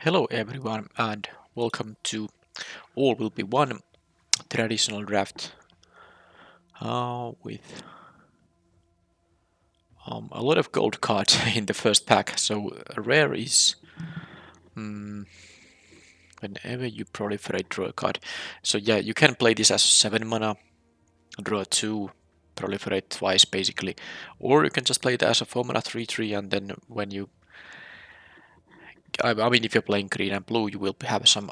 Hello everyone and welcome to All Will Be One traditional draft with a lot of gold cards in the first pack. So rare is whenever you proliferate, draw a card. So yeah, you can play this as 7 mana, draw 2, proliferate twice basically, or you can just play it as a 4 mana 3/3 and then when you I mean, if you're playing green and blue, you will have some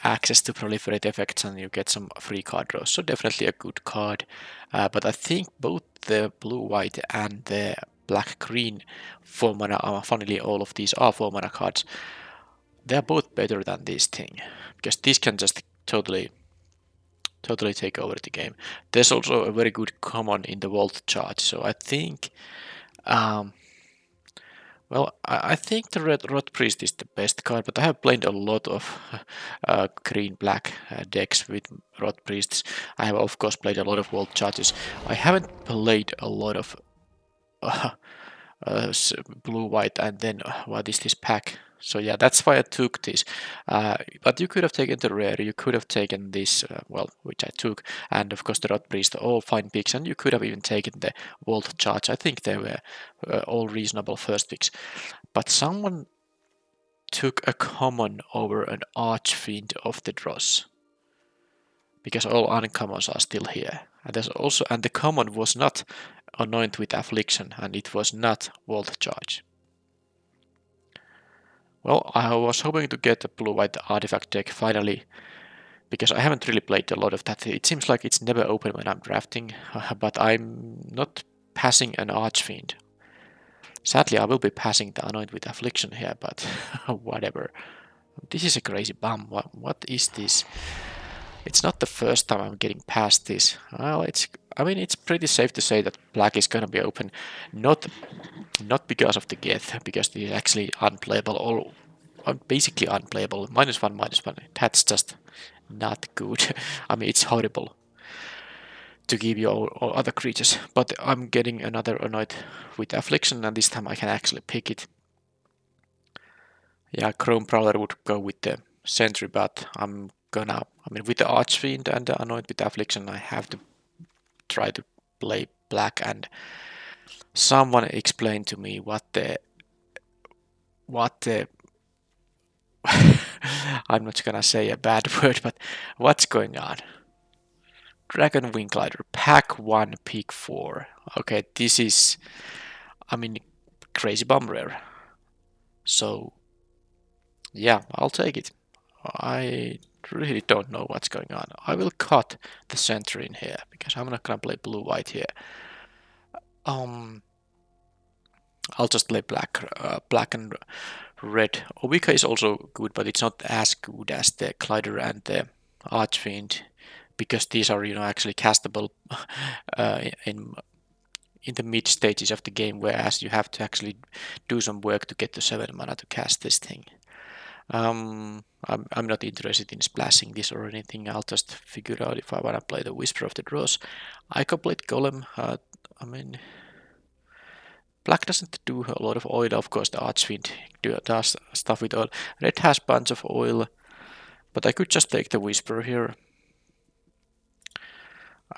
access to proliferate effects and you get some free card draws. So definitely a good card. But I think both the blue-white and the black-green 4 mana, funnily all of these are 4 mana cards. They're both better than this thing. Because this can just totally take over the game. There's also a very good common in the Vault chart. So I think... Well, I think the Red Rot Priest is the best card, but I have played a lot of green-black decks with Rot Priests. I have, of course, played a lot of Vault Charges. I haven't played a lot of uh, blue-white, and then what is this pack? So yeah, that's why I took this. But you could have taken the rare, you could have taken this, well, which I took, and of course the Rot Priest, all fine picks, and you could have even taken the Vault Charge. I think they were all reasonable first picks. But someone took a common over an Archfiend of the Dross, because all uncommons are still here. And there's also, and the common was not Anoint with Affliction, and it was not Vault Charge. Well, I was hoping to get a blue-white artifact deck finally, because I haven't really played a lot of that. It seems like it's never open when I'm drafting, but I'm not passing an Archfiend. Sadly, I will be passing the Anoint with Affliction here, but whatever. This is a crazy bum. What is this? It's not the first time I'm getting past this. Well, I mean, it's pretty safe to say that black is gonna be open, not because of the Geth, because it's actually unplayable, or basically unplayable. -1/-1. That's just not good. I mean, it's horrible to give you all other creatures. But I'm getting another Anoint with Affliction, and this time I can actually pick it. Yeah, Chrome Prowler would go with the Sentry, but I mean, with the Archfiend and the Anoint with Affliction, I have to try to play black, and someone explained to me what the I'm not gonna say a bad word, but what's going on? Dragon Wing Glider, pack 1, pick 4. Okay, this is, I mean, crazy bomb rare. So, yeah, I'll take it. I really don't know what's going on. I will cut the Sentry in here, because I'm not gonna play blue-white here. I'll just play black and red. Obika is also good, but it's not as good as the Glider and the Archfiend, because these are, actually castable in the mid stages of the game, whereas you have to actually do some work to get the 7 mana to cast this thing. I'm not interested in splashing this or anything. I'll just figure out if I want to play the Whisper of the Dross. I could play Golem. I mean, black doesn't do a lot of oil. Of course, the Archfiend does stuff with oil. Red has bunch of oil, but I could just take the Whisper here.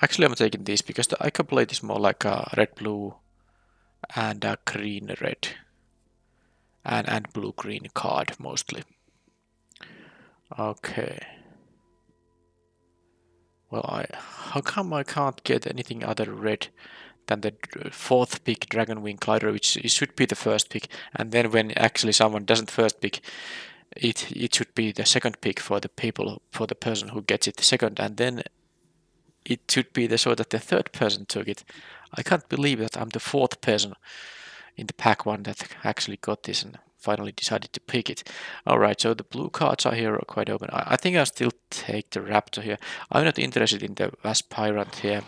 Actually, I'm taking this because I can play this more like a red-blue and a green-red and blue-green card mostly. Okay. Well, how come I can't get anything other red than the 4th pick Dragonwing Glider, which should be the first pick, and then when actually someone doesn't first pick, it should be the second pick for the person who gets it second, and then it should be so that the third person took it. I can't believe that I'm the 4th person in the pack 1 that actually got this and finally decided to pick it. Alright, so the blue cards are here quite open. I think I'll still take the Raptor here. I'm not interested in the Aspirant here,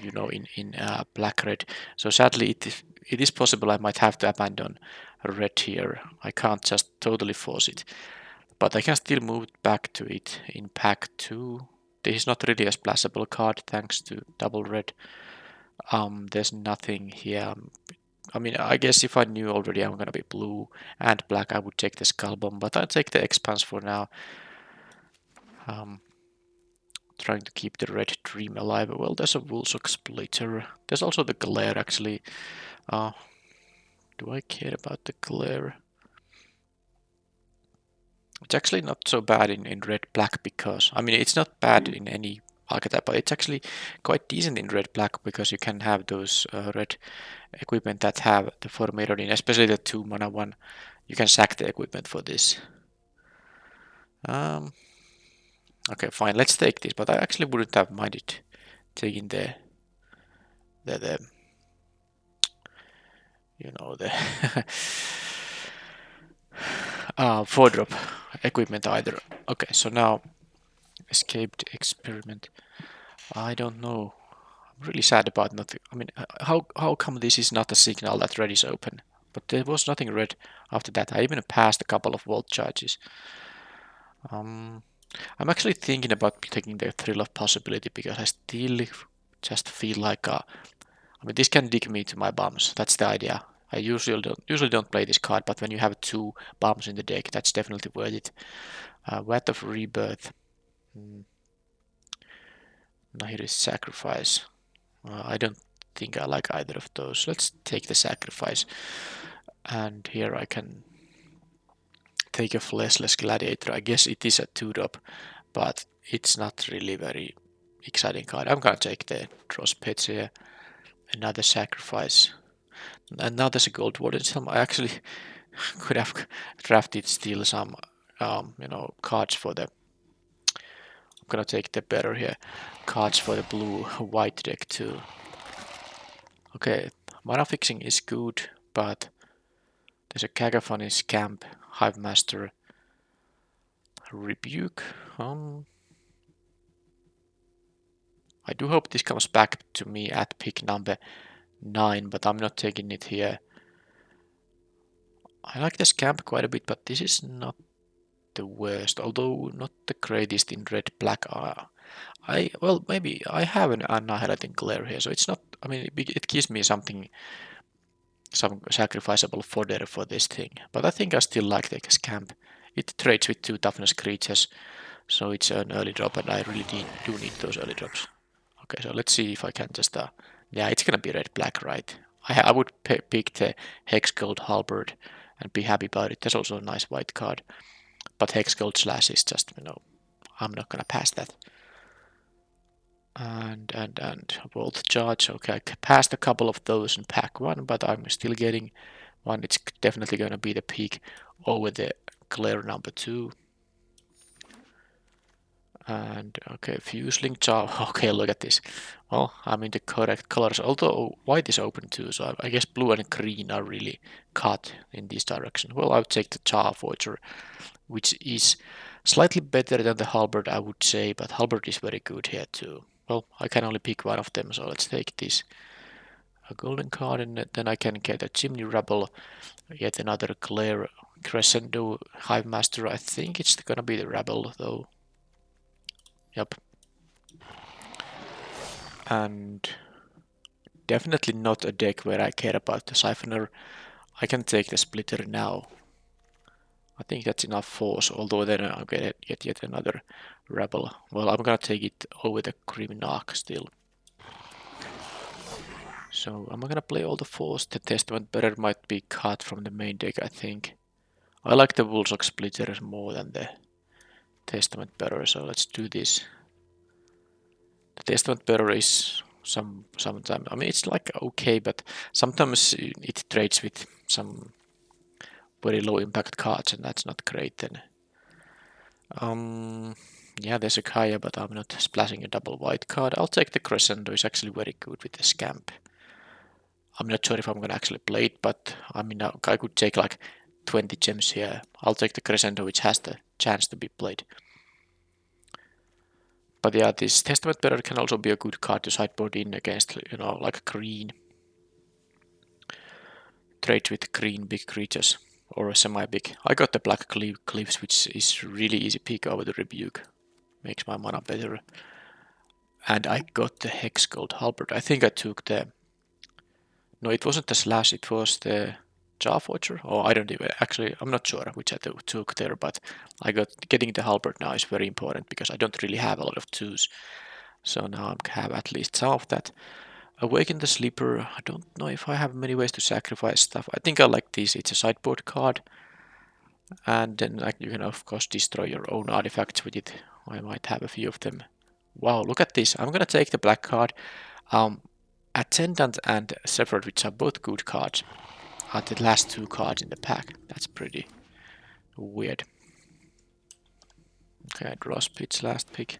in black-red. So sadly, it is possible I might have to abandon red here. I can't just totally force it. But I can still move back to it in pack 2. This is not really a splashable card thanks to double red. There's nothing here. I mean, I guess if I knew already I'm gonna be blue and black, I would take the Skull Bomb, but I'll take the Expanse for now. Trying to keep the red dream alive. Well, there's a Woolsock Splitter. There's also the Glare, actually. Do I care about the Glare? It's actually not so bad in red-black because, I mean, it's not bad in any archetype, but it's actually quite decent in red-black because you can have those red equipment that have the Formator in, especially the 2-mana one. You can sack the equipment for this. Okay, fine, let's take this, but I actually wouldn't have minded taking the you know, the 4-drop equipment either. Okay, so now escaped experiment. I don't know. I'm really sad about nothing. I mean, how come this is not a signal that red is open? But there was nothing red after that. I even passed a couple of volt charges. I'm actually thinking about taking the Thrill of Possibility because I still just feel like I mean, this can dig me to my bombs. That's the idea. I usually don't play this card, but when you have 2 bombs in the deck, that's definitely worth it. Wrath of Rebirth. Now here is Sacrifice. I don't think I like either of those. Let's take the Sacrifice. And here I can take a Fleshless Gladiator. I guess it is a 2-drop, but it's not really very exciting card. I'm gonna take the Drospetia. Another Sacrifice. And now there's a Gold Warden. I actually could have drafted still some, cards for the. I'm gonna take the better here. Cards for the blue-white deck too. Okay, mana fixing is good, but there's a Cacophony, Scamp, Hive Master, Rebuke. I do hope this comes back to me at pick number 9, but I'm not taking it here. I like the Scamp quite a bit, but this is not the worst, although not the greatest in red-black. Maybe I have an Annihilating Glare here, so it's not. I mean, it gives me some sacrificable fodder for this thing, but I think I still like the Scamp. It trades with 2 toughness creatures, so it's an early drop, and I really do need those early drops. Okay, so let's see if I can just. Yeah, it's gonna be red-black, right? I would pick the Hex Gold Halberd and be happy about it. There's also a nice white card. But Hex Gold Slash is just, I'm not gonna pass that. And Volt Charge, okay, I passed a couple of those in pack 1, but I'm still getting one. It's definitely gonna be the peak over the Glare number 2. And okay, Fuseling Charm. Okay, look at this. Well, I'm in the correct colors, although white is open too, so I guess blue and green are really cut in this direction. Well, I'll take the Char Voyager, which is slightly better than the Halberd, I would say, but Halberd is very good here too. Well, I can only pick one of them, so let's take this. A golden card, and then I can get a Chimney Rebel, yet another Glare Crescendo Hive Master. I think it's gonna be the Rebel though. Yep. And definitely not a deck where I care about the Siphoner. I can take the Splitter now. I think that's enough force, although then I'll get yet another Rebel. Well, I'm gonna take it over the Grimnock still. So I'm gonna play all the force. The Testament Bearer might be cut from the main deck, I think. I like the Woolsock Splitters more than the Testament Bearer, so let's do this. The Testament Bearer is sometimes, I mean, it's like okay, but sometimes it trades with some very low impact cards, and that's not great then. Yeah, there's a Kaya, but I'm not splashing a double white card. I'll take the Crescendo, it's actually very good with the Scamp. I'm not sure if I'm gonna actually play it, but I mean, I could take like 20 gems here. I'll take the Crescendo, which has the chance to be played. But yeah, this Testament Bearer can also be a good card to sideboard in against, like green. Trade with green big creatures, or semi-big. I got the Black Cliffs, which is really easy pick over the Rebuke. Makes my mana better. And I got the Hex Gold Halberd. I think I took the No, it wasn't the Slash, it was the Jaw Forger. Oh, I don't even, actually, I'm not sure which I took there, but getting the Halberd now is very important because I don't really have a lot of twos. So now I have at least some of that. Awaken the Sleeper, I don't know if I have many ways to sacrifice stuff. I think I like this, it's a sideboard card. And then like you can of course destroy your own artifacts with it. I might have a few of them. Wow, look at this. I'm gonna take the black card. Attendant and Severed, which are both good cards, are the last two cards in the pack. That's pretty weird. Okay, I draw Spit's last pick.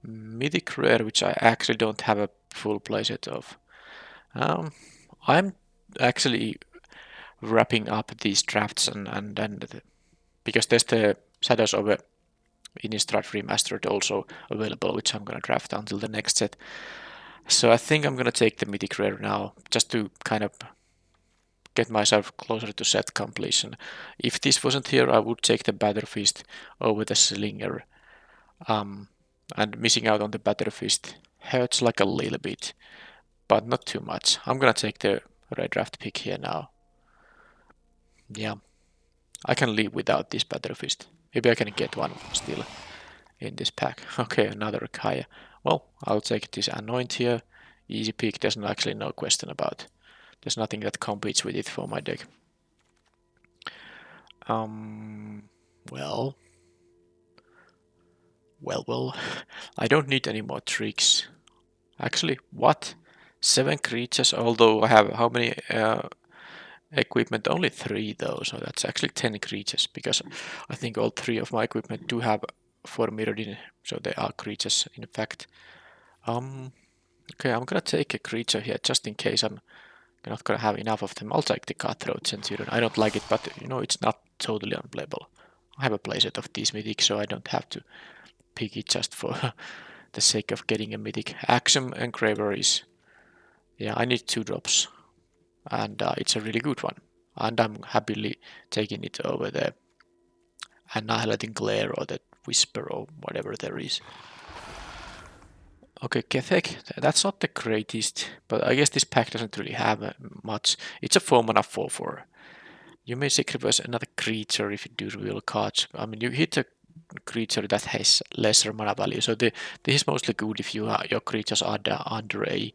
Mythic Rare, which I actually don't have a full playset of. I'm actually wrapping up these drafts and because there's the Shadows of a Innistrad Remastered also available, which I'm gonna draft until the next set. So I think I'm gonna take the Mythic Rare now, just to kind of get myself closer to set completion. If this wasn't here, I would take the Batterfist over the Slinger. And missing out on the Batterfist hurts like a little bit, but not too much. I'm gonna take the red draft pick here now. Yeah, I can live without this Batterfist. Maybe I can get one still in this pack. Okay, another Kaya. Well, I'll take this Anoint here. Easy pick, there's actually no question about. There's nothing that competes with it for my deck. Well, I don't need any more tricks. Actually, what? 7 creatures, although I have how many equipment? Only 3 though, so that's actually 10 creatures, because I think all 3 of my equipment do have 4 mirrored in, so they are creatures in fact. Okay, I'm gonna take a creature here just in case I'm not gonna have enough of them. I'll take the Cutthroat Centurion. I don't like it, but you know, it's not totally unplayable. I have a playset of these mythics, so I don't have to pick it just for the sake of getting a mythic. Axiom Engraver is, yeah, I need 2 drops, and it's a really good one. And I'm happily taking it over the Annihilating Glare or the Whisper or whatever there is. Okay, Kethek, that's not the greatest, but I guess this pack doesn't really have much. It's a 4-mana 4/4. You may sacrifice another creature if you do reveal cards. I mean, you hit a creature that has lesser mana value, so this is mostly good if your creatures are under a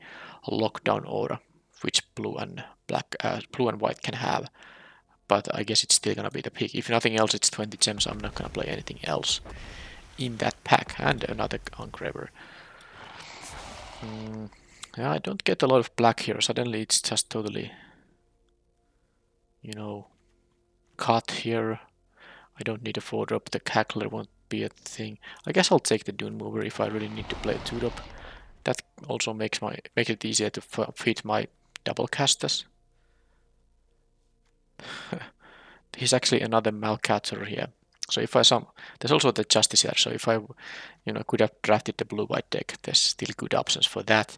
lockdown aura, which blue and white can have. But I guess it's still gonna be the pick. If nothing else, it's 20 gems. I'm not gonna play anything else in that pack, and another Engraver. Yeah, I don't get a lot of black here. Suddenly it's just totally, you know, cut here. I don't need a 4-drop. The Cackler won't be a thing. I guess I'll take the Dune Mover if I really need to play a 2-drop. That also makes it easier to fit my double casters. He's actually another Malcatter here. So if there's also the Justiciar. So if I, could have drafted the blue-white deck, there's still good options for that.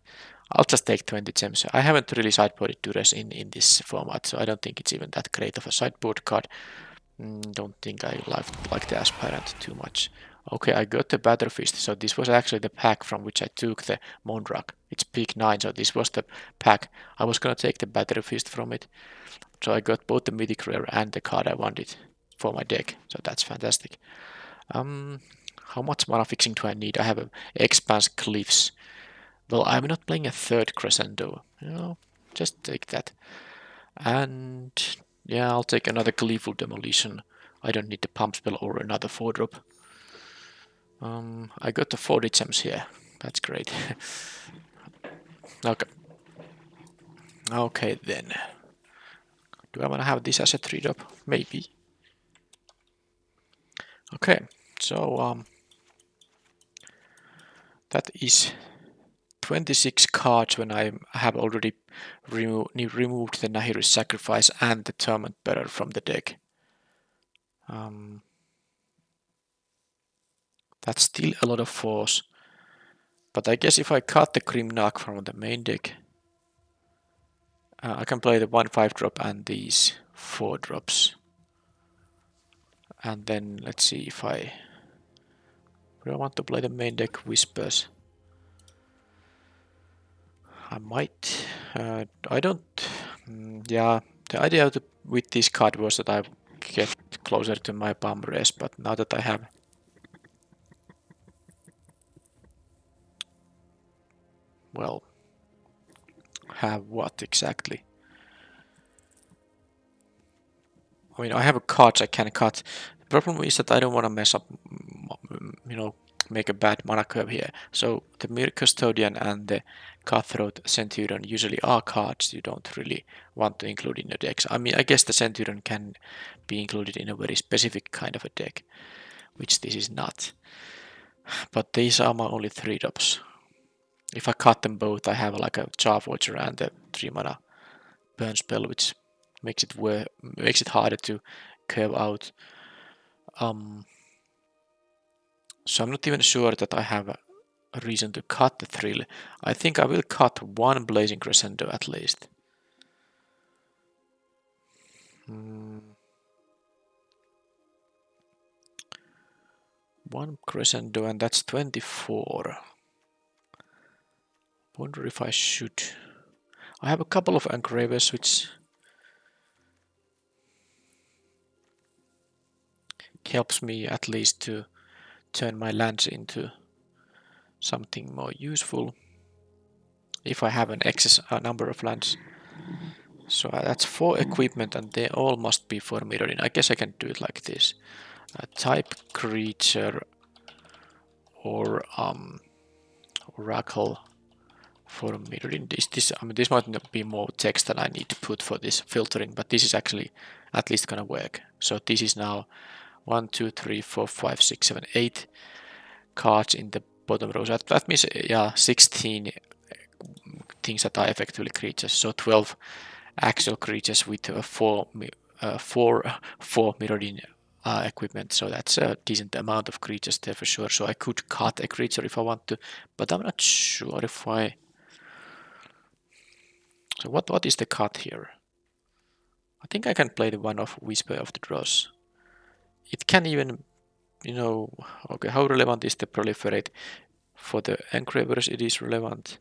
I'll just take 20 gems. I haven't really sideboarded Duress in this format, so I don't think it's even that great of a sideboard card. Don't think I like the Aspirant too much. Okay, I got the Batterfist, so this was actually the pack from which I took the Mondrak. It's pick 9, so this was the pack. I was gonna take the Batterfist from it. So I got both the Mythic Rare and the card I wanted for my deck, so that's fantastic. How much mana fixing do I need? I have a Expanse Cliffs. Well, I'm not playing a 3rd Crescendo. Just take that. And yeah, I'll take another Gleeful Demolition. I don't need the Pump Spell or another 4-drop. I got the 40 gems here. That's great. Okay. Okay then. Do I want to have this as a 3-drop? Maybe. Okay, so that is 26 cards when I have already removed the Nahiri's Sacrifice and the Torment Bearer from the deck. That's still a lot of force. But I guess if I cut the Grimnock from the main deck, I can play the 1/5-drop and these 4-drops. And then let's see if I want to play the main deck Whispers. I might. I don't Yeah, the idea with this card was that I get closer to my bomb race, but now that I have... Well, have what exactly? I mean, I have a cards I can cut. The problem is that I don't want to mess up, make a bad mana curve here. So the Mere Custodian and the Cutthroat Centurion usually are cards you don't really want to include in your decks. I mean, I guess the Centurion can be included in a very specific kind of a deck, which this is not. But these are my only 3-drops. If I cut them both, I have like a Charm Watcher and a 3 mana burn spell, which makes it harder to curve out. So I'm not even sure that I have a reason to cut the thrill. I think I will cut one Blazing Crescendo at least. One Crescendo, and that's 24. Wonder if I should. I have a couple of Engravers which helps me at least to turn my lands into something more useful if I have an excess number of lands. So that's 4 equipment and they all must be for mirroring. I guess I can do it like this. Type creature or oracle for mirroring. This might not be more text than I need to put for this filtering, but this is actually at least gonna work. So this is now 1, 2, 3, 4, 5, 6, 7, 8 cards in the bottom row. So that means 16 things that are effectively creatures. So 12 actual creatures with 4 mirroring equipment. So that's a decent amount of creatures there for sure. So I could cut a creature if I want to, but I'm not sure if I... So what is the cut here? I think I can play the one of Whisper of the Dross. It can even, okay, how relevant is the proliferate? For the engravers it is relevant.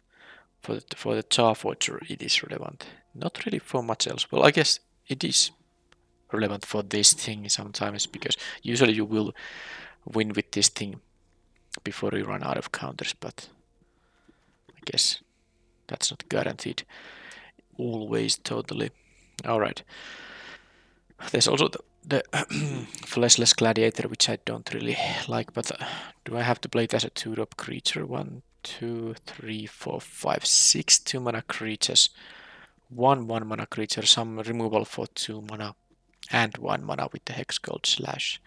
For the Charforger it is relevant. Not really for much else. Well, I guess it is relevant for this thing sometimes, because usually you will win with this thing before you run out of counters, but I guess that's not guaranteed always totally. Alright. There's also the Fleshless Gladiator, which I don't really like, but do I have to play it as a 2-drop creature? 1, 2, 3, 4, 5, 6 2-mana creatures. 1 mana creature, some removal for 2 mana, and 1 mana with the Hex Gold Slash.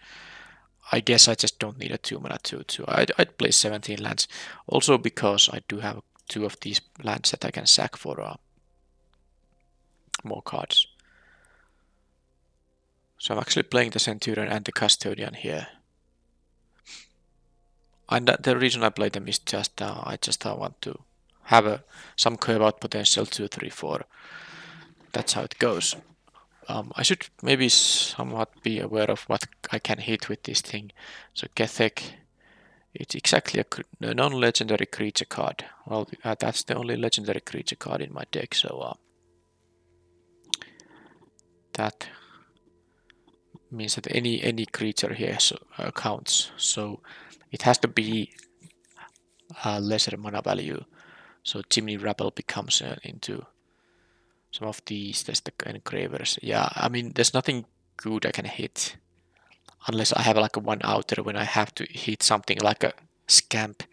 I guess I just don't need a 2 mana 2/2. I'd play 17 lands. Also because I do have 2 of these lands that I can sack for more cards. So I'm actually playing the Centurion and the Custodian here. And the reason I play them is just I just want to have some curve out potential 2, 3, 4. That's how it goes. I should maybe somewhat be aware of what I can hit with this thing. So Gethek, it's exactly a non-legendary creature card. Well, that's the only legendary creature card in my deck, so that means that any creature here counts. So it has to be a lesser mana value. So Chimney Rabble becomes into some of these. There's the engravers. Yeah, I mean, there's nothing good I can hit unless I have like a 1 outer when I have to hit something like a scamp.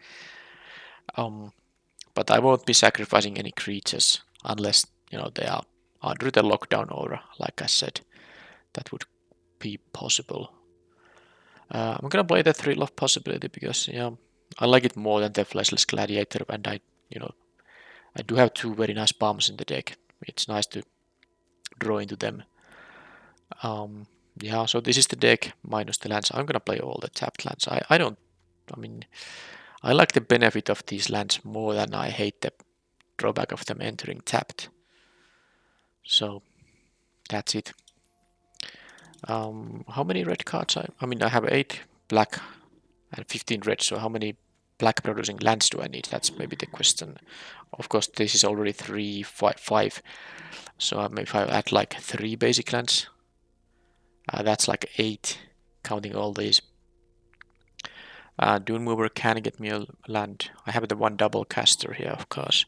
But I won't be sacrificing any creatures unless they are under the lockdown aura. Like I said, that would be possible. I'm gonna play the Thrill of Possibility because I like it more than the Fleshless Gladiator, and I do have 2 very nice bombs in the deck. It's nice to draw into them. Yeah, so this is the deck minus the lands. I'm gonna play all the tapped lands. I like the benefit of these lands more than I hate the drawback of them entering tapped. So that's it. How many red cards? I have 8 black and 15 red. So how many black producing lands do I need? That's maybe the question. Of course, this is already 3, 5, 5. So maybe if I add like 3 basic lands, that's like 8, counting all these. Dune Mover can get me a land. I have the 1 double caster here, of course.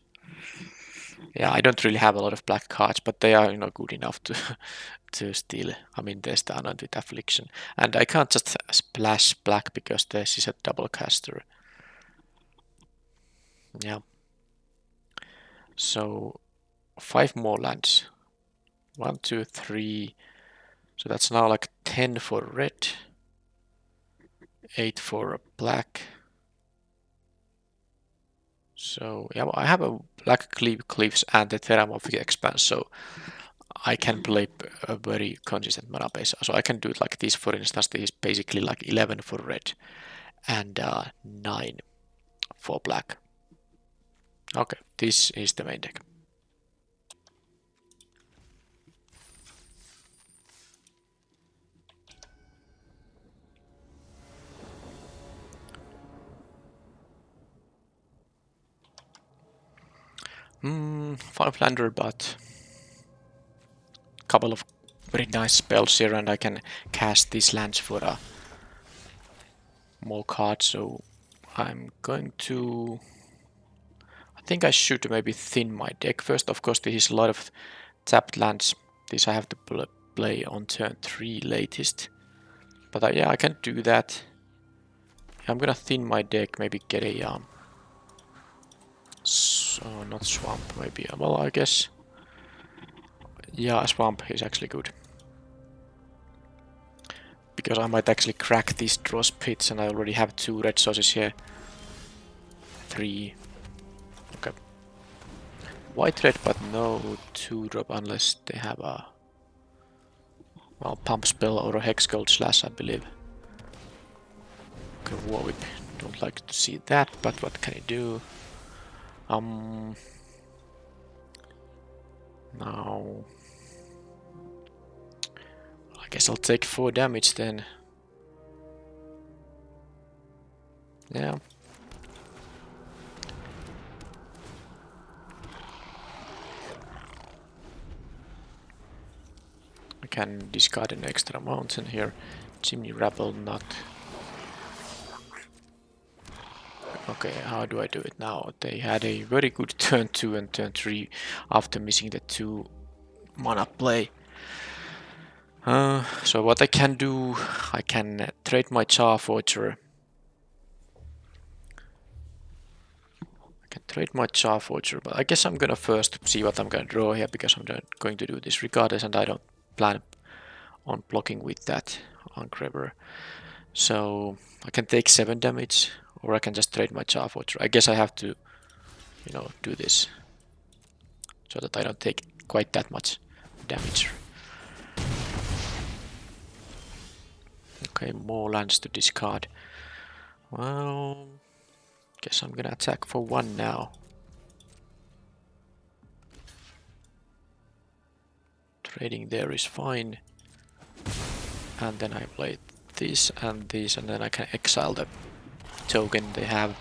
Yeah, I don't really have a lot of black cards, but they are, good enough to to steal. I mean, there's the Unwanted Affliction, and I can't just splash black because this is a double caster. Yeah. So 5 more lands. 1, 2, 3. So that's now like 10 for red, 8 for black. So yeah, I have a black cliffs and the Theramorphic Expanse, so I can play a very consistent mana base. So I can do it like this, for instance. This is basically like 11 for red and 9 for black. Okay, this is the main deck. Five lander, but couple of very nice spells here, and I can cast these lands for more cards. So I'm going to. I think I should maybe thin my deck first. Of course, this is a lot of tapped lands. This I have to play on turn 3 latest. But yeah, I can do that. I'm gonna thin my deck. Maybe get a not swamp. Maybe. Well, I guess. Yeah, a swamp is actually good. Because I might actually crack these draw pits, and I already have 2 red sources here. 3. Okay. White red, but no 2-drop unless they have a pump spell or a hex gold slash, I believe. Okay, war whip. Don't like to see that, but what can you do? Now I guess I'll take 4 damage then. Yeah. I can discard an extra mountain here. Chimney Rabble, not. Okay, how do I do it now? They had a very good turn 2 and turn 3 after missing the 2 mana play. So what I can do, I can trade my Charforger. But I guess I'm gonna first see what I'm gonna draw here, because I'm going to do this regardless, and I don't plan on blocking with that Engraver. So I can take 7 damage, or I can just trade my Charforger. I guess I have to, do this so that I don't take quite that much damage. Okay, more lands to discard. Well, guess I'm gonna attack for 1 now. Trading there is fine. And then I play this, and then I can exile the token they have.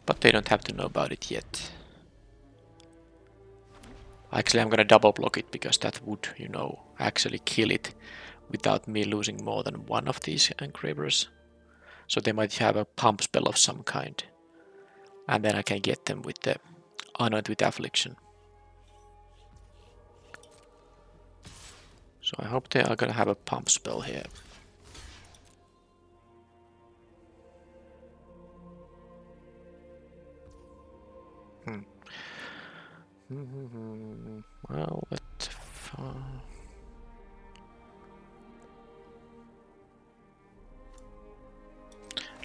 But they don't have to know about it yet. Actually, I'm gonna double block it, because that would, actually kill it without me losing more than 1 of these engravers. So they might have a pump spell of some kind. And then I can get them with the Unwanted Affliction. So I hope they are gonna have a pump spell here. Well,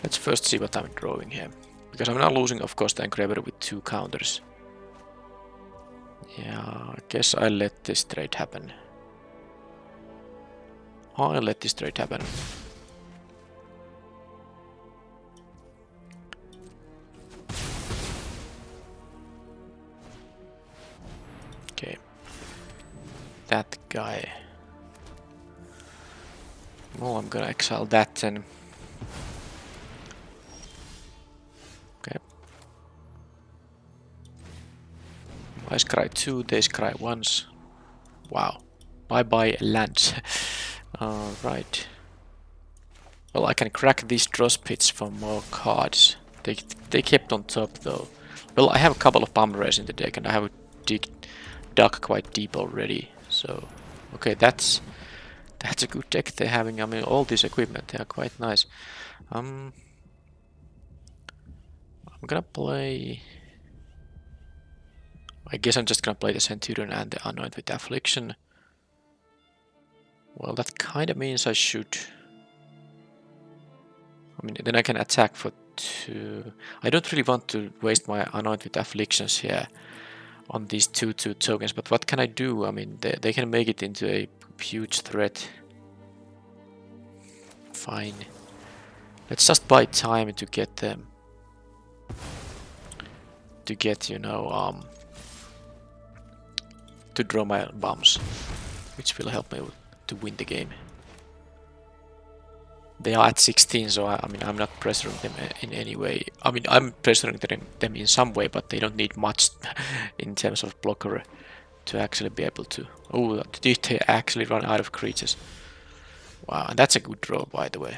let's first see what I'm drawing here. Because I'm now losing, of course, the Engraver with 2 counters. Yeah, I guess I'll let this trade happen. I'll let this trade happen. Okay. That guy. Well, I'm gonna exile that then. I scry 2, they scry once. Wow. Bye bye lands. Alright. Well, I can crack these draw pits for more cards. They kept on top though. Well, I have a couple of bomb rares in the deck and I have dug quite deep already. So, okay, that's a good deck they're having. I mean, all this equipment, they are quite nice. I'm gonna play... I guess I'm just gonna play the Centurion and the Anoint with Affliction. Well, that kind of means I should... I mean, then I can attack for 2... I don't really want to waste my Anoint with Afflictions here on these 2/2 tokens, but what can I do? I mean, they can make it into a huge threat. Fine. Let's just buy time to get them. To get, you know, to draw my bombs, which will help me to win the game. They are at 16, so I mean, I'm not pressuring them in any way. I mean, I'm pressuring them in some way, but they don't need much in terms of blocker to actually be able to... Oh, did they actually run out of creatures? Wow, and that's a good draw, by the way.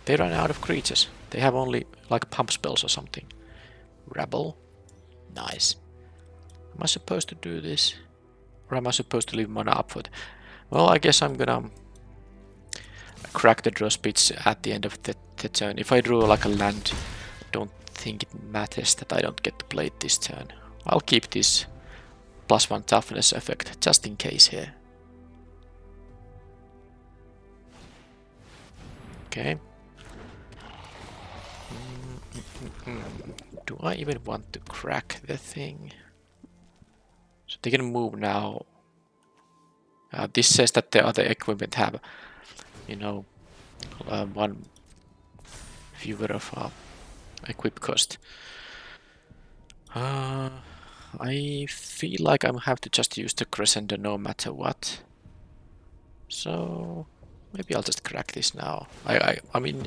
They run out of creatures. They have only, like, pump spells or something. Rabble. Nice. Am I supposed to do this? Or am I supposed to leave mana up for it? Well, I guess I'm gonna crack the draw speeds at the end of the turn. If I draw like a land, don't think it matters that I don't get to play it this turn. I'll keep this +1 toughness effect just in case here. Okay. Do I even want to crack the thing? So they can move now. This says that the other equipment have, you know, one fewer of equip cost. I feel like I have to just use the Crescendo no matter what. So maybe I'll just crack this now. I mean,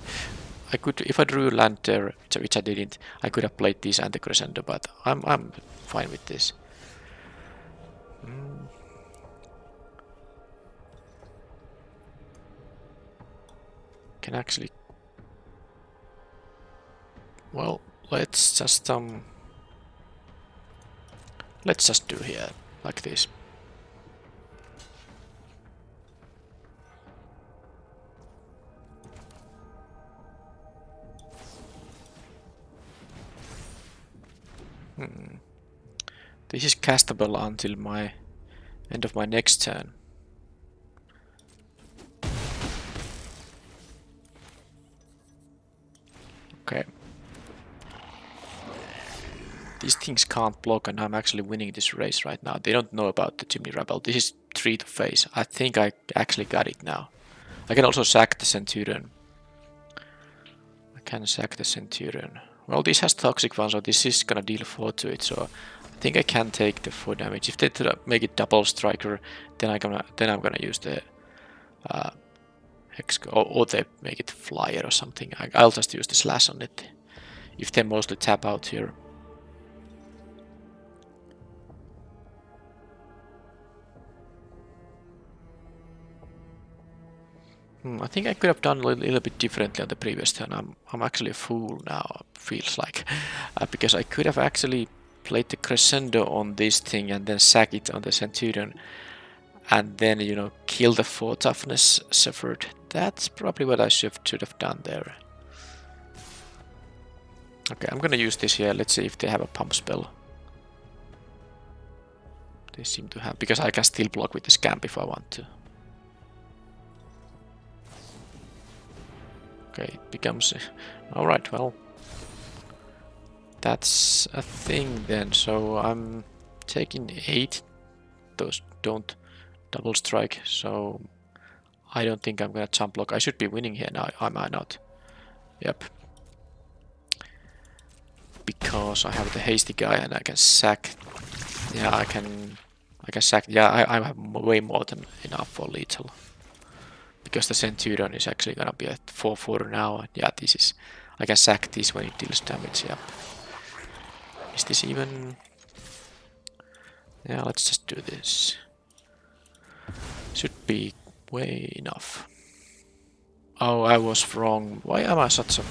I could, if I drew land there, which I didn't, I could have played this and the Crescendo, but I'm fine with this. Can actually... Well, let's just do here, like this. This is castable until my end of my next turn. Okay. These things can't block and I'm actually winning this race right now. They don't know about the Chimney Rebel. This is 3 to face. I think I actually got it now. I can also sack the Centurion. I can sack the Centurion. Well, this has Toxic one, so this is gonna deal 4 to it, so I think I can take the 4 damage. If they make it double striker, then I'm gonna use the Hex, or they make it flyer or something. I'll just use the slash on it. If they mostly tap out here. I think I could have done a little bit differently on the previous turn. I'm actually a fool now, feels like. Because I could have actually played the Crescendo on this thing and then sack it on the Centurion. And then, you know, kill the 4 toughness suffered. That's probably what I should have done there. Okay, I'm gonna use this here. Let's see if they have a pump spell. They seem to have, because I can still block with the Scamp if I want to. Okay, it becomes... Alright, well... That's a thing then, so I'm taking 8. Those don't double strike, so... I don't think I'm gonna jump block. I should be winning here now, am I not? Yep. Because I have the hasty guy and I can sack... Yeah, I can sack... Yeah, I have way more than enough for lethal. Because the Centurion is actually gonna be at 4/4 now. Yeah, this is... I can sack this when it deals damage, yep. Is this even... Yeah, let's just do this. Should be way enough. Oh, I was wrong. Why am I such a...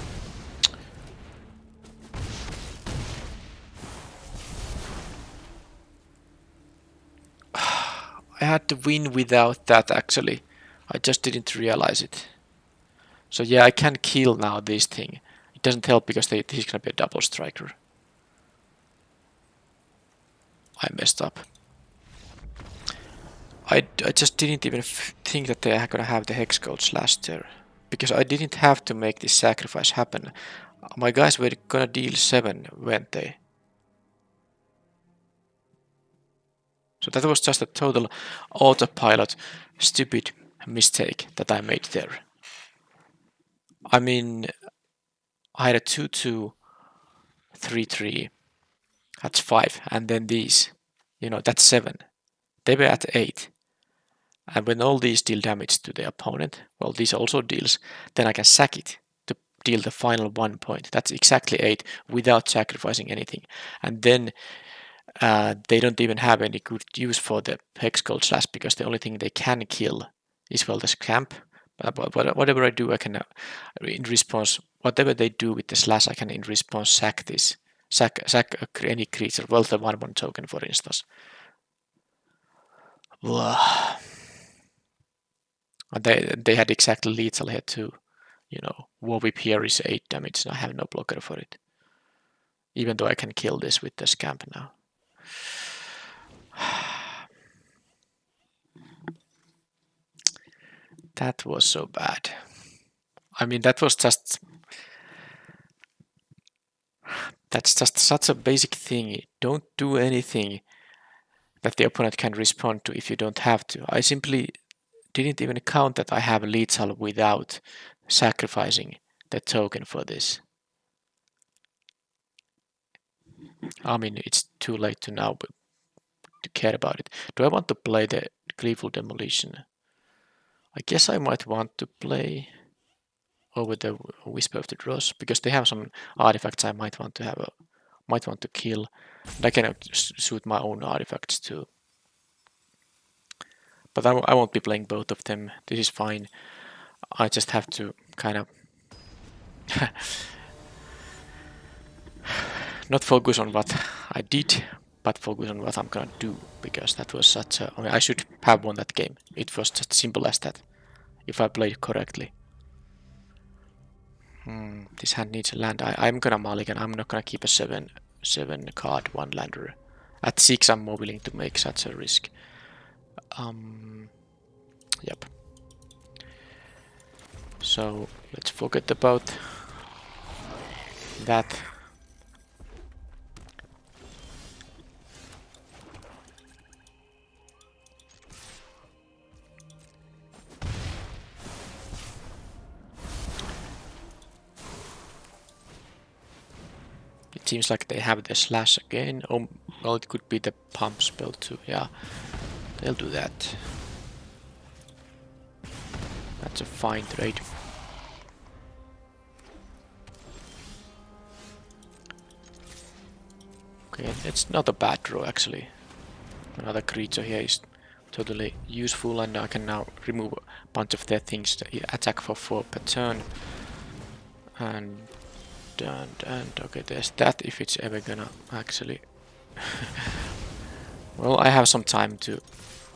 I had to win without that actually. I just didn't realize it. So yeah, I can kill now this thing. It doesn't help because this is gonna be a double striker. I messed up. I just didn't even think that they are gonna have the hex code slash there. Because I didn't have to make this sacrifice happen. My guys were gonna deal 7, weren't they? So that was just a total autopilot stupid mistake that I made there. I mean, I had a 2-2, 3-3, that's 5, and then these, that's 7. They were at 8. And when all these deal damage to the opponent, well, this also deals, then I can sack it to deal the final 1 point. That's exactly 8 without sacrificing anything. And then they don't even have any good use for the hex gold slash because the only thing they can kill is, well, the scamp. But whatever I do, I can, in response, whatever they do with the slash, I can in response sack this. Sack any creature, well, the 1/1 token, for instance. Blah. They had exactly lethal here too. War Whip here is 8 damage and I have no blocker for it. Even though I can kill this with the scamp now. That was so bad. I mean, that's just such a basic thing. Don't do anything that the opponent can respond to if you don't have to. I simply didn't even count that I have lethal without sacrificing the token for this. I mean, it's too late to now to care about it. Do I want to play the Gleeful Demolition? I guess I might want to play over the Whisper of the Dross because they have some artifacts I might want to kill. And I can shoot my own artifacts too. But I won't be playing both of them. This is fine. I just have to kind of not focus on what I did, but focus on what I'm gonna do, because that was such a... I mean, I should have won that game. It was just simple as that, if I played correctly. This hand needs a land. I'm gonna mulligan. I'm not gonna keep a 7 card 1-lander. At 6 I'm more willing to make such a risk. Yep. So let's forget about that. It seems like they have the slash again. Oh, well, it could be the pump spell too. Yeah, they'll do that. That's a fine trade. Okay, it's not a bad draw actually. Another creature here is totally useful, and I can now remove a bunch of their things to attack for 4 per turn. And okay, there's that if it's ever gonna actually... Well, I have some time to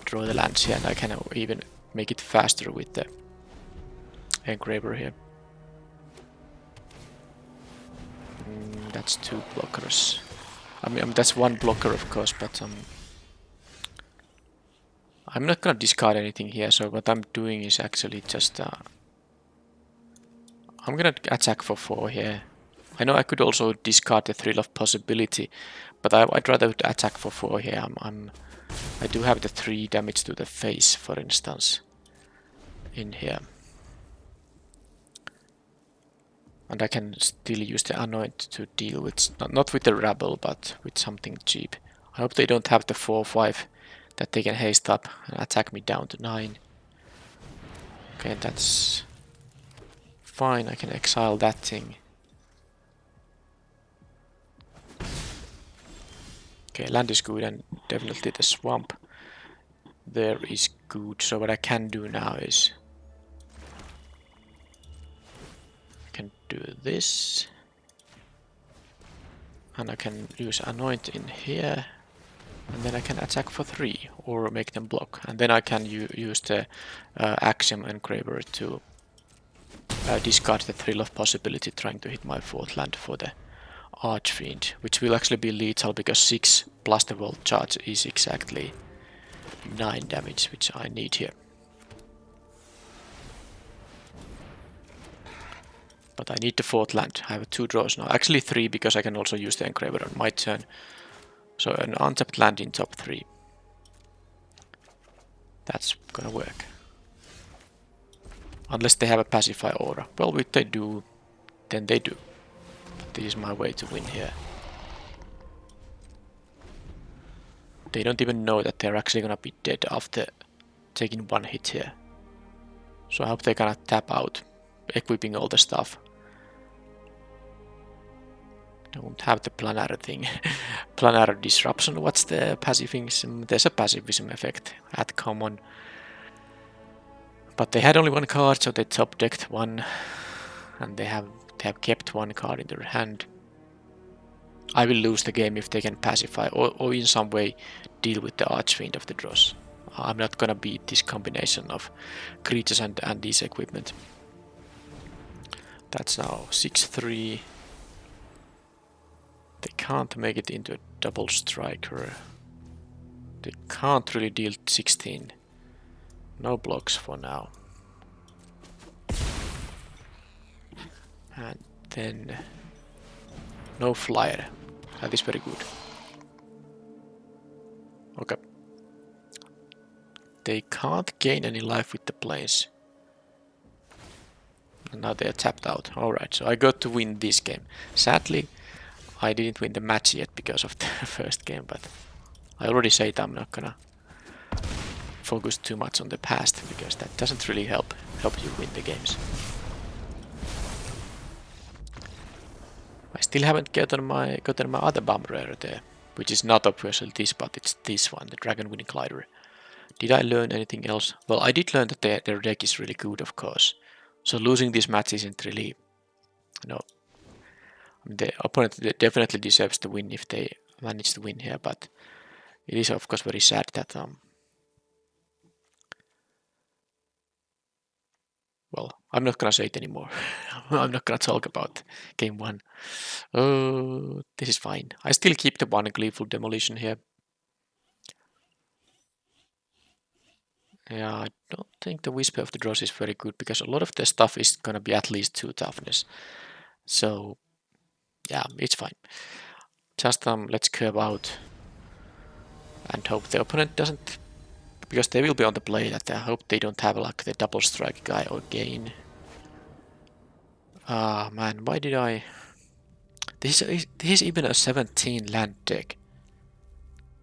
draw the lands here, and I can even make it faster with the engraver here. That's 2 blockers. I mean, that's 1 blocker, of course, but I'm not gonna discard anything here, so what I'm doing is actually just... I'm gonna attack for 4 here. I know I could also discard the Thrill of Possibility, but I'd rather attack for 4 here. I do have the 3 damage to the face, for instance, in here. And I can still use the Anoint to deal with, not with the Rabble, but with something cheap. I hope they don't have the 4/5 that they can haste up and attack me down to 9. Okay, that's fine. I can exile that thing. Okay, land is good and definitely the swamp there is good. So what I can do now is I can do this. And I can use anoint in here. And then I can attack for 3 or make them block. And then I can use the Axiom Engraver to discard the Thrill of Possibility trying to hit my 4th land for the Archfiend, which will actually be lethal because 6 plus the Volt Charge is exactly 9 damage, which I need here. But I need the 4th land. I have 2 draws now. Actually 3 because I can also use the Engraver on my turn. So an untapped land in top 3. That's gonna work. Unless they have a Pacify aura. Well, if they do, then they do. But this is my way to win here. They don't even know that they're actually gonna be dead after taking 1 hit here. So I hope they're gonna tap out, equipping all the stuff. Don't have the planar thing. Planar disruption. What's the pacifism? There's a pacifism effect at common. But they had only 1 card, so they top decked 1. And they have kept 1 card in their hand. I will lose the game if they can pacify or in some way deal with the Archfiend of the Dross. I'm not gonna beat this combination of creatures and this equipment. That's now 6-3. They can't make it into a double striker. They can't really deal 16. No blocks for now. And then no flyer. That is very good. Okay. They can't gain any life with the planes. And now they are tapped out. Alright, so I got to win this game. Sadly, I didn't win the match yet because of the first game, but I already said I'm not gonna focus too much on the past because that doesn't really help you win the games. I still haven't gotten my other bomb rare there, which is not obviously this, but it's this one, the Dragon Wind Glider. Did I learn anything else? Well, I did learn that their deck is really good, of course. So losing this match isn't really, you know, the opponent definitely deserves to win if they manage to win here, but it is of course very sad that well, I'm not gonna say it anymore. I'm not gonna talk about game 1. Oh, this is fine. I still keep the 1 Gleeful Demolition here. Yeah, I don't think the Whisper of the Dross is very good because a lot of the stuff is gonna be at least 2 toughness. So yeah, it's fine. Just let's curve out and hope the opponent doesn't, because they will be on the play, that I hope they don't have like the double strike guy or gain. Ah man, why did I? This is even a 17 land deck.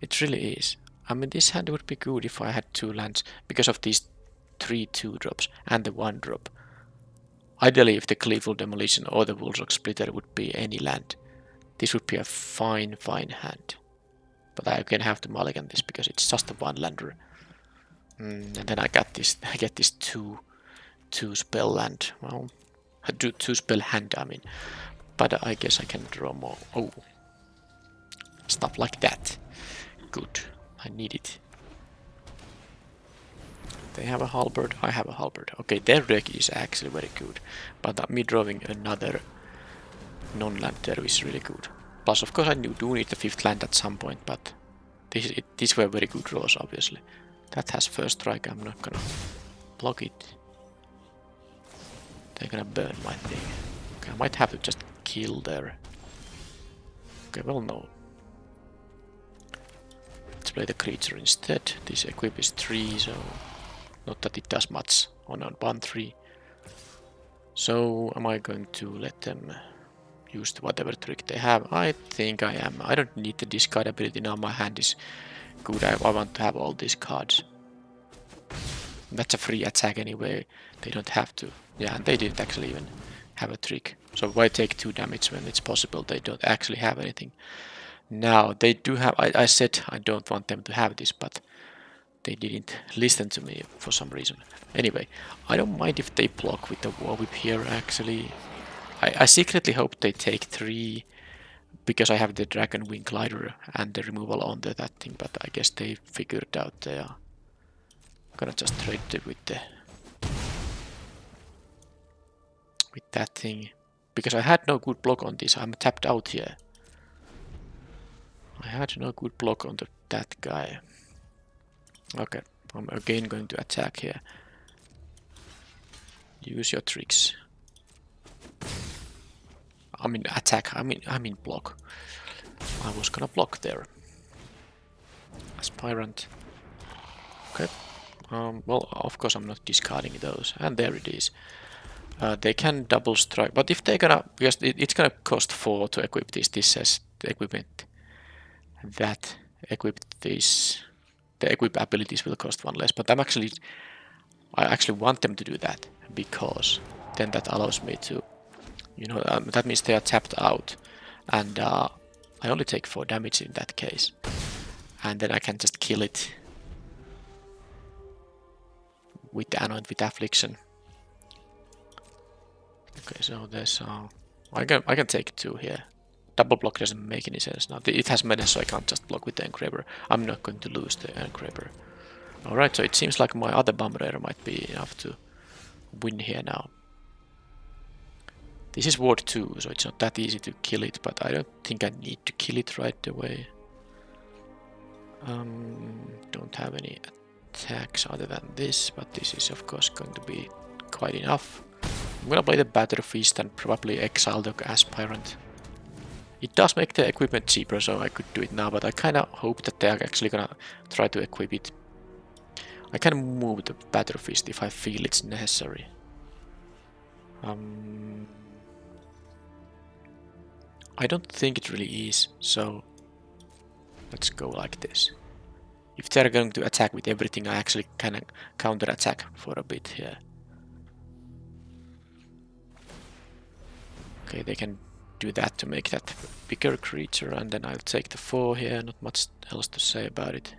It really is. I mean, this hand would be good if I had 2 lands because of these 3 2-drops and the 1-drop. Ideally, if the Gleeful Demolition or the Woolrock Splitter would be any land, this would be a fine hand. But I again have to mulligan this because it's just a 1-lander. And then I get this 2 spell land. Well, 2 spell hand, I mean. But I guess I can draw more. Oh, stuff like that. Good. I need it. They have a halberd. I have a halberd. Okay, their deck is actually very good. But me drawing another non-land there is really good. Plus, of course, I do need the 5th land at some point, but these were very good draws, obviously. That has first strike. I'm not gonna block it. They're gonna burn my thing. Okay, I might have to just kill there. Okay, well, no. Let's play the creature instead. This equip is 3, so not that it does much on 1-3. So am I going to let them use whatever trick they have? I think I am. I don't need the discard ability now. My hand is good. I want to have all these cards. That's a free attack anyway. They don't have to. Yeah, and they didn't actually even have a trick. So why take 2 damage when it's possible they don't actually have anything? Now they do have. I said I don't want them to have this, but they didn't listen to me for some reason. Anyway, I don't mind if they block with the war whip here. Actually, I secretly hope they take 3 because I have the dragon wing glider and the removal on that thing. But I guess they figured out they are gonna just trade it with that thing because I had no good block on this. I'm tapped out here. I had no good block on that guy. Okay, I'm again going to attack here. Use your tricks. I mean attack. I mean block. I was gonna block there. Aspirant. Okay. Well, of course I'm not discarding those. And there it is. They can double strike, but if they're gonna, because it's gonna cost 4 to equip this. This says the equipment that equip this. The equip abilities will cost 1 less, but I actually want them to do that because then that allows me to, that means they are tapped out, and I only take 4 damage in that case, and then I can just kill it with the Anoint with Affliction. Okay, so there's I can take 2 here. Double block doesn't make any sense now. It has menace, so I can't just block with the Engraver. I'm not going to lose the Engraver. Alright, so it seems like my other Bomb Raider might be enough to win here now. This is Ward 2, so it's not that easy to kill it, but I don't think I need to kill it right away. Don't have any attacks other than this, but this is of course going to be quite enough. I'm gonna play the Batter Feast and probably exile the Aspirant. It does make the equipment cheaper, so I could do it now, but I kinda hope that they are actually gonna try to equip it. I can move the Batter Feast if I feel it's necessary. I don't think it really is, so let's go like this. If they're going to attack with everything, I actually can counter attack for a bit here. Okay, they can do that to make that bigger creature, and then I'll take the 4 here, not much else to say about it.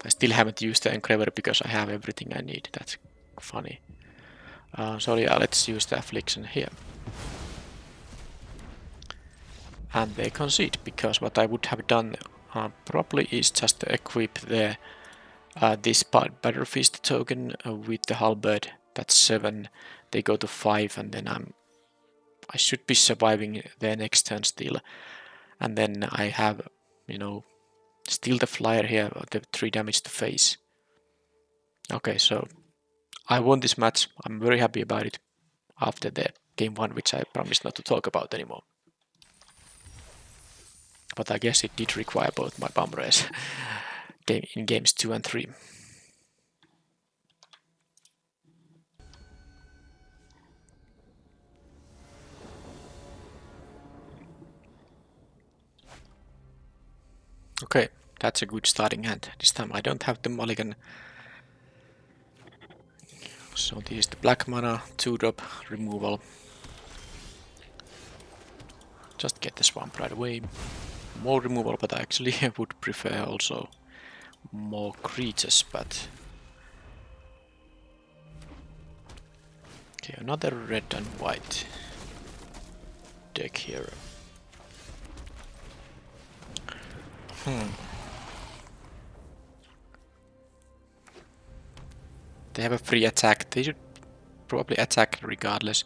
I still haven't used the Engraver because I have everything I need. That's funny. So yeah, let's use the Affliction here. And they concede, because what I would have done probably is just to equip the this Batter Feast token with the Halberd. That's 7. They go to 5, and then I should be surviving their next turn still. And then I have, still the Flyer here, the 3 damage to face. Okay, so I won this match. I'm very happy about it after the game 1, which I promised not to talk about anymore. But I guess it did require both my Bomb Rays in games 2 and 3. Okay, that's a good starting hand. This time I don't have the mulligan. So this is the black mana, 2-drop removal. Just get the swamp right away. More removal, but I actually would prefer also more creatures, but... Okay, another red and white deck here. They have a free attack. They should probably attack regardless.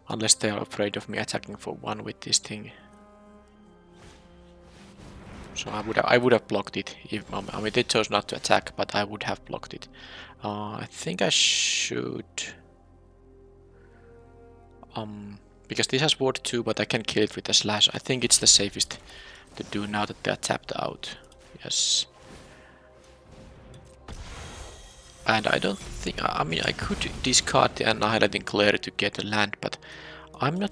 Unless they are afraid of me attacking for 1 with this thing. So I would have blocked it. I mean, they chose not to attack, but I would have blocked it. I think I should... because this has Ward 2, but I can kill it with a slash. I think it's the safest to do now that they are tapped out. Yes. And I don't think... I mean, I could discard the Annihilating Glare to get a land, but I'm not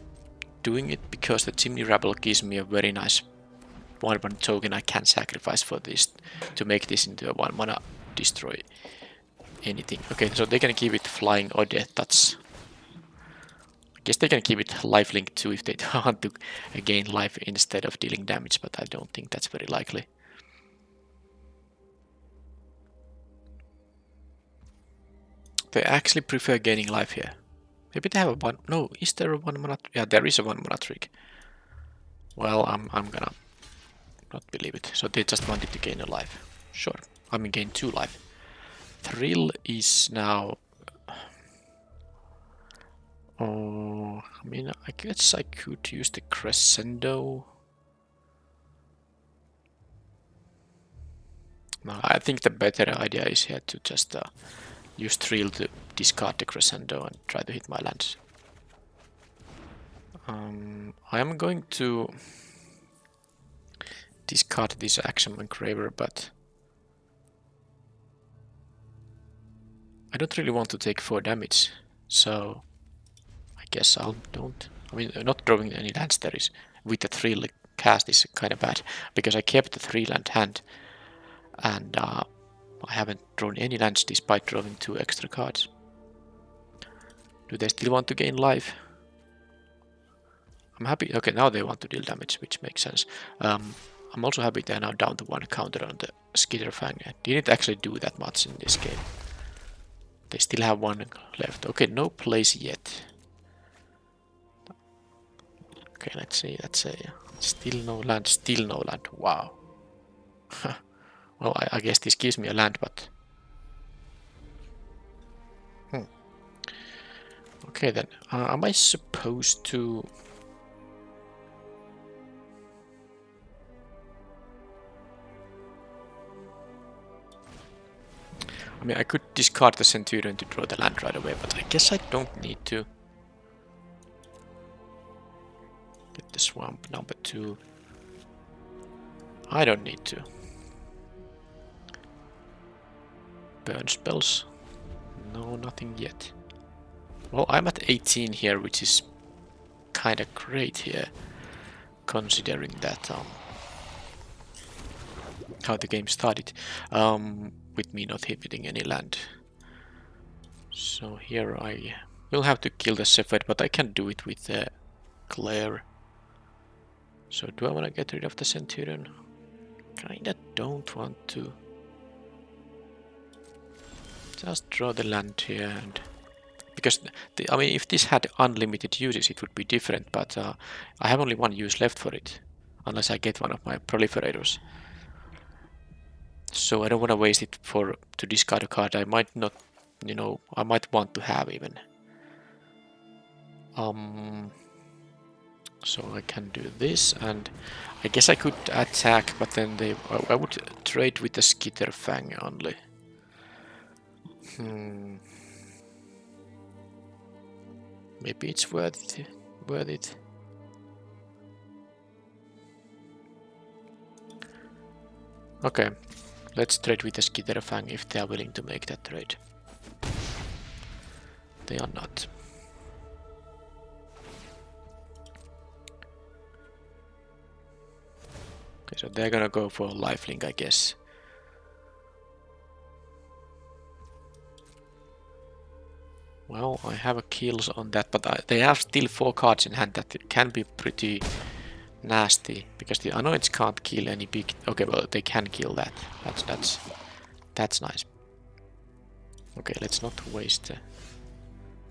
doing it because the Chimney Rabble gives me a very nice 1/1 token I can sacrifice for this to make this into a 1 mana destroy. anything. Okay, so they can give it flying or death touch. I guess they can give it lifelink too if they want to gain life instead of dealing damage, but I don't think that's very likely. They actually prefer gaining life here. Maybe they have a one. No, is there a 1 mana? Yeah, there is a 1 mana trick. Well, I'm gonna not believe it. So they just wanted to gain a life. Sure, I mean gain 2 life. Thrill is now. Oh, I mean, I guess I could use the crescendo. No, I think the better idea is here to just use Thrill to discard the crescendo and try to hit my lands. I am going to discard this Action Engraver, but I don't really want to take 4 damage, so I guess I'll don't. I mean, not drawing any lands there is with the 3 cast is kind of bad because I kept the 3 land hand and I haven't drawn any lands despite drawing 2 extra cards. Do they still want to gain life? I'm happy. Okay, now they want to deal damage, which makes sense. I'm also happy they're now down to 1 counter on the Skitterfang. I didn't actually do that much in this game. They still have 1 left. Okay, no place yet. Okay, let's see. That's a still no land. Still no land. Wow. Well, I guess this gives me a land, but okay then. Am I supposed to? I mean, I could discard the Centurion to draw the land right away, but I guess I don't need to. Get the swamp number 2. I don't need to. Burn spells? No, nothing yet. Well, I'm at 18 here, which is kind of great here, considering that how the game started, with me not hitting any land. So here I will have to kill the Cepheid, but I can do it with the Glare. So do I want to get rid of the Centurion? Kinda don't want to. Just draw the land here, and because I mean, if this had unlimited uses, it would be different. But I have only 1 use left for it, unless I get one of my proliferators. So I don't want to waste it to discard a card I might not, you know, I might want to have even. So I can do this, and I guess I could attack, but then I would trade with the Skitterfang only. Maybe it's worth it. Okay, let's trade with the Skitterfang if they are willing to make that trade. They are not. Okay, so they're gonna go for lifelink, I guess. Well, I have a kills on that, but they have still 4 cards in hand that can be pretty nasty, because the Anoints can't kill any big. Okay, well they can kill that. That's nice. Okay, let's not waste the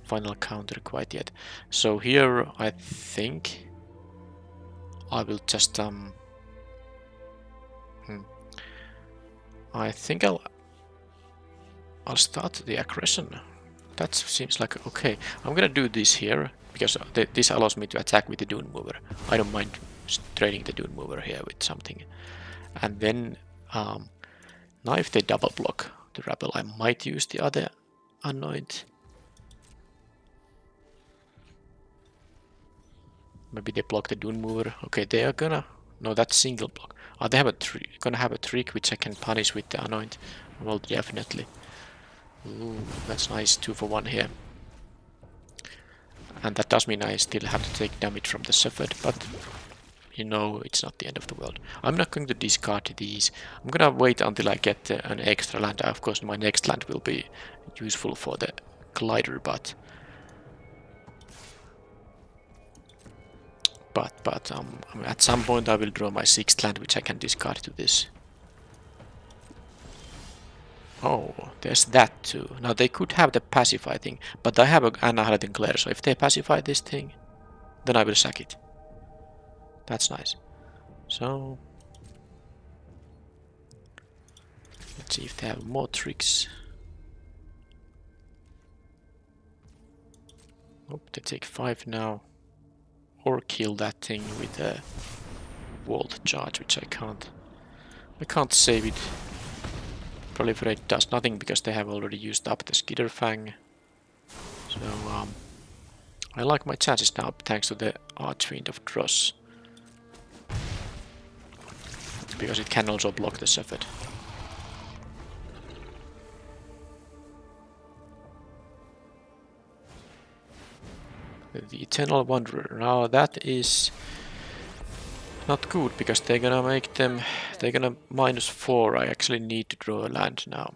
final counter quite yet. So here I think I will just I think I'll start the aggression. That seems like okay. I'm gonna do this here because this allows me to attack with the Dune Mover. I don't mind trading the Dune Mover here with something. And then now if they double block the Rebel, I might use the other Anoint. Maybe they block the Dune Mover. Okay, they are gonna. No, that's single block. They have gonna have a trick which I can punish with the Anoint. Well, definitely. Ooh, that's nice. 2 for 1 here. And that does mean I still have to take damage from the Cepheid, but you know it's not the end of the world. I'm not going to discard these. I'm gonna wait until I get an extra land. Of course, my next land will be useful for the glider, but at some point I will draw my 6th land, which I can discard to this. Oh, there's that too. Now they could have the pacify thing, but I have an Annihilating Glare, so if they pacify this thing, then I will sack it. That's nice. So let's see if they have more tricks. Oh, they take 5 now. Or kill that thing with a Vault Charge, which I can't. I can't save it. Proliferate does nothing because they have already used up the Skitterfang. So I like my chances now thanks to the Archfiend of Dross. Because it can also block the Shepherd. The Eternal Wanderer. Now that is not good because they're gonna make them. They're gonna -4. I actually need to draw a land now,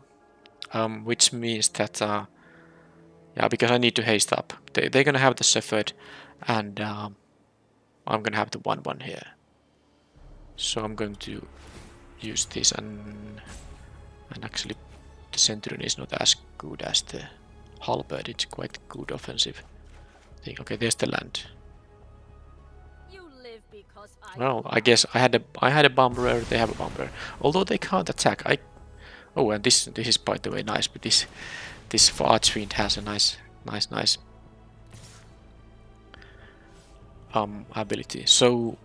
which means that yeah, because I need to haste up. They're gonna have the Shepherd, and I'm gonna have the 1/1 here. So I'm going to use this, and actually the Centurion is not as good as the Halberd. It's quite good offensive thing. Okay, there's the land. Well, I guess I had a bomber. They have a bomber. Although they can't attack. Oh, and this is by the way nice. But this Archfiend has a nice ability. So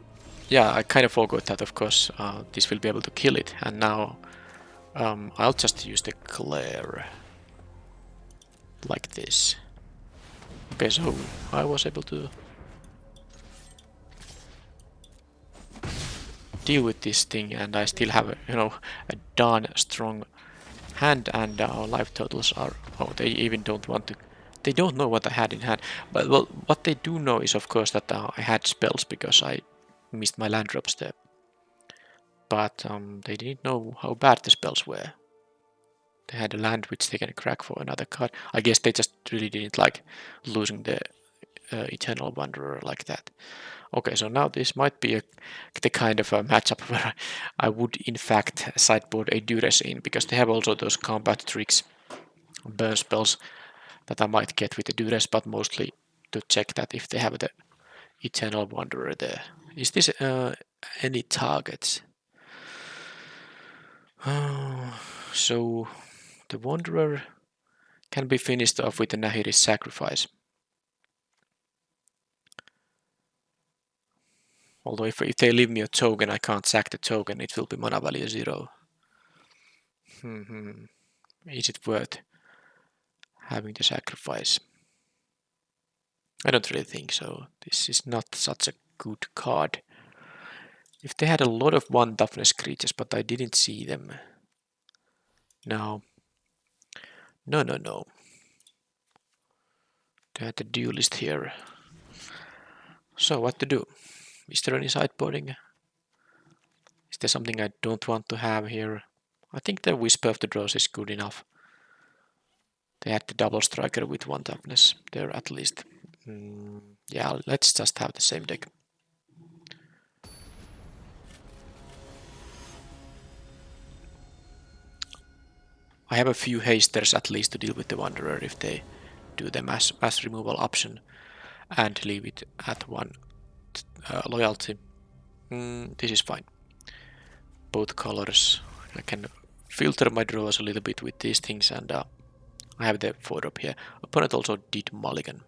yeah, I kind of forgot that. Of course, this will be able to kill it. And now I'll just use the glare like this. Okay, so I was able to deal with this thing, and I still have a darn strong hand, and our life totals are. Oh, they even don't want to. They don't know what I had in hand. But well, what they do know is of course that I had spells because I missed my land drops there. But they didn't know how bad the spells were. They had a land which they can crack for another card. I guess they just really didn't like losing the Eternal Wanderer like that. Okay, so now this might be the kind of a matchup where I would in fact sideboard a Duress in, because they have also those combat tricks, burn spells that I might get with the Duress, but mostly to check that if they have the Eternal Wanderer there. Is this any targets? So the Wanderer can be finished off with the Nahiri's Sacrifice. Although if they leave me a token, I can't sack the token, it will be mana value 0. Is it worth having the sacrifice? I don't really think so. This is not such a good card. If they had a lot of 1 toughness creatures, but I didn't see them. No. No. They had the duelist here. So what to do? Is there any sideboarding? Is there something I don't want to have here? I think the Whisper of the Dross is good enough. They had the double striker with 1 toughness there at least. Yeah, let's just have the same deck. I have a few hasters at least to deal with the Wanderer if they do the mass removal option and leave it at 1 loyalty. This is fine. Both colors. I can filter my draws a little bit with these things, and I have the 4-drop here. Opponent also did mulligan.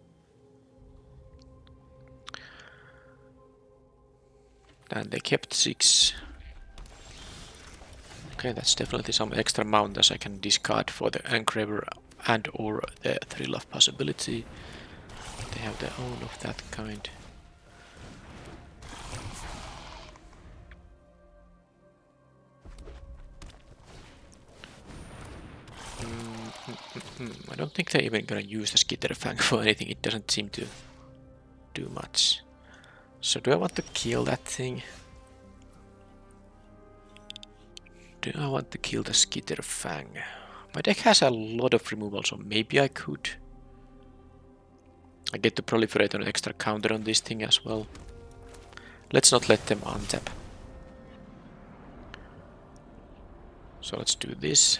And they kept 6. Okay, that's definitely some extra mounters I can discard for the Engraver and or the Thrill of Possibility. They have their own of that kind. I don't think they're even gonna use the Skitterfang for anything. It doesn't seem to do much. So do I want to kill that thing? Do I want to kill the Skitter Fang? My deck has a lot of removal, so maybe I could. I get to proliferate an extra counter on this thing as well. Let's not let them untap. So let's do this.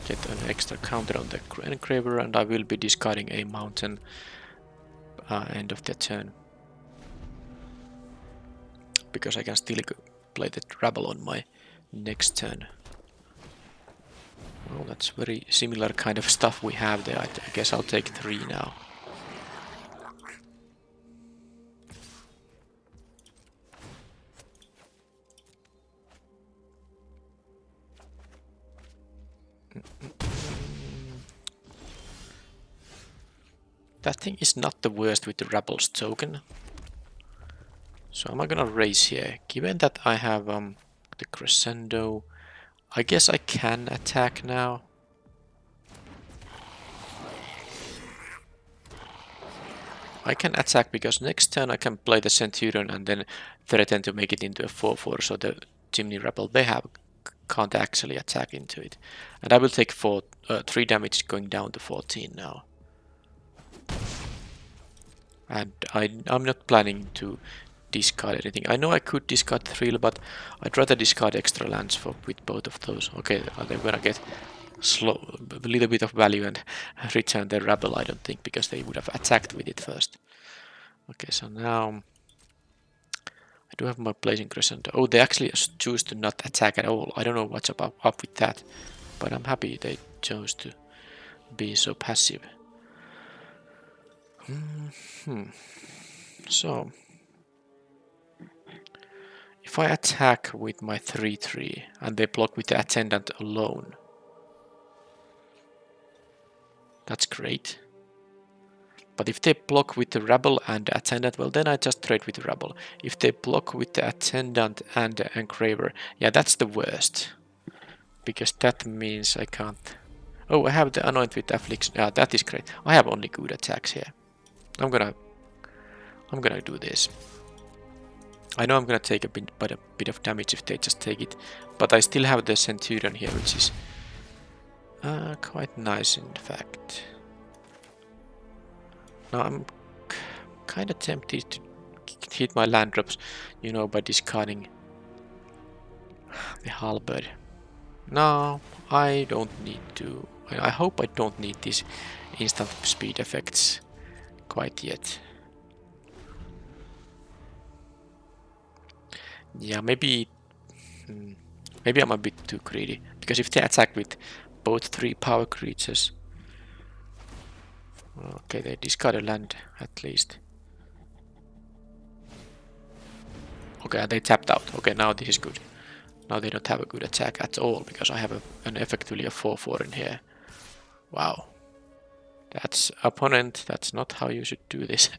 Get an extra counter on the Engraver, and I will be discarding a mountain end of the turn. Because I can still play the Rabble on my next turn. Well, that's very similar kind of stuff we have there. I guess I'll take 3 now. That thing is not the worst with the Rabble's token. So am I gonna raise here? Given that I have the Crescendo, I guess I can attack now. I can attack because next turn I can play the Centurion and then threaten to make it into a 4/4, so the Chimney Rebel they have can't actually attack into it. And I will take 3 damage going down to 14 now. And I'm not planning to discard anything. I know I could discard Thrill, but I'd rather discard extra lands with both of those. Okay, they're gonna get a little bit of value and return their Rebel, I don't think, because they would have attacked with it first. Okay, so now I do have my Blazing Crescendo. Oh, they actually choose to not attack at all. I don't know what's up with that, but I'm happy they chose to be so passive. So if I attack with my 3/3 and they block with the Attendant alone, that's great. But if they block with the Rebel and the Attendant, well, then I just trade with the Rebel. If they block with the Attendant and the Engraver, yeah, that's the worst. Because that means I can't... Oh, I have the Anoint with Affliction. Yeah, that is great. I have only good attacks here. I'm gonna do this. I know I'm gonna take a bit of damage if they just take it, but I still have the Centurion here, which is quite nice in fact. Now I'm kind of tempted to hit my land drops, you know, by discarding the Halberd. No, I don't need to. I hope I don't need these instant speed effects quite yet. Yeah, maybe I'm a bit too greedy, because if they attack with both 3 power creatures, okay, they discard a land at least. Okay, they tapped out. Okay, now this is good. Now they don't have a good attack at all because I have an effectively a 4/4 in here. Wow, that's opponent. That's not how you should do this.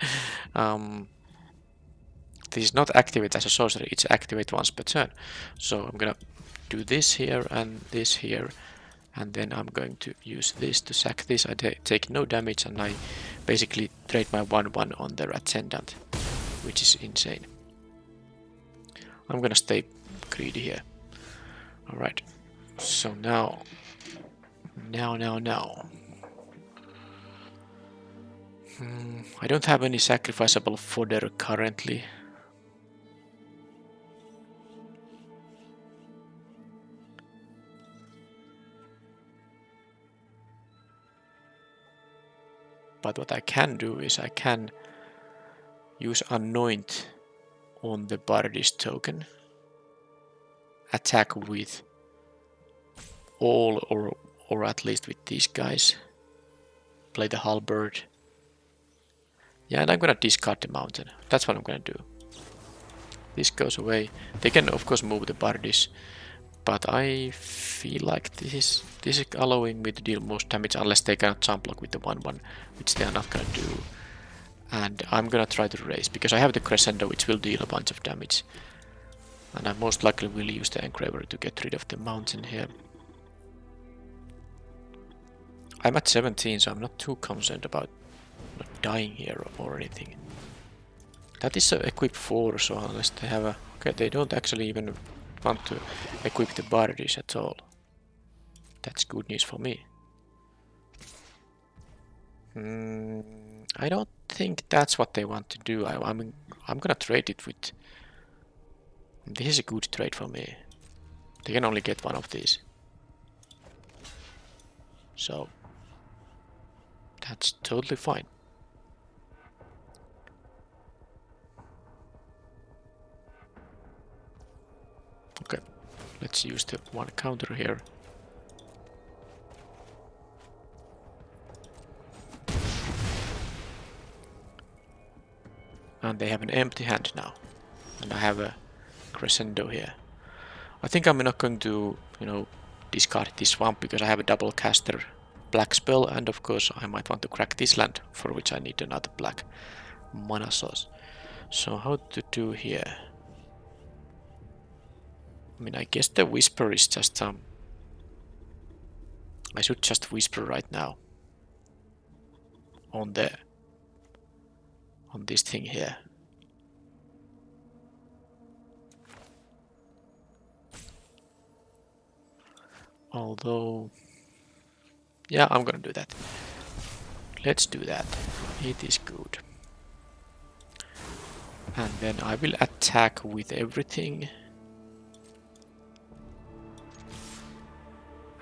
This is not activate as a sorcery, it's activate once per turn. So I'm gonna do this here and this here, and then I'm going to use this to sack this. I take no damage and I basically trade my 1/1 on their Attendant, which is insane. I'm gonna stay greedy here. Alright, so now. I don't have any sacrificable fodder currently. But what I can do is I can use Anoint on the Bardis token, attack with all or at least with these guys, play the Halberd. Yeah, and I'm gonna discard the mountain. That's what I'm gonna do. This goes away. They can of course move the Bardis, but I feel like this is allowing me to deal most damage unless they cannot jump block with the 1/1, which they are not gonna do. And I'm gonna try to raise because I have the Crescendo, which will deal a bunch of damage. And I most likely will use the Engraver to get rid of the mountain here. I'm at 17, so I'm not too concerned about not dying here or anything. That is equipped 4, so unless they have a Okay, they don't actually even want to equip the barges at all. That's good news for me. I don't think that's what they want to do. I'm gonna trade it with... This is a good trade for me. They can only get one of these. So that's totally fine. Okay, let's use the one counter here. And they have an empty hand now. And I have a crescendo here. I think I'm not going to, discard this swamp because I have a double caster black spell, and of course I might want to crack this land, for which I need another black mana source. So how to do here? I mean, I guess the whisper is just I should just whisper right now on this thing here. Although, yeah, I'm gonna do that. Let's do that. It is good. And then I will attack with everything.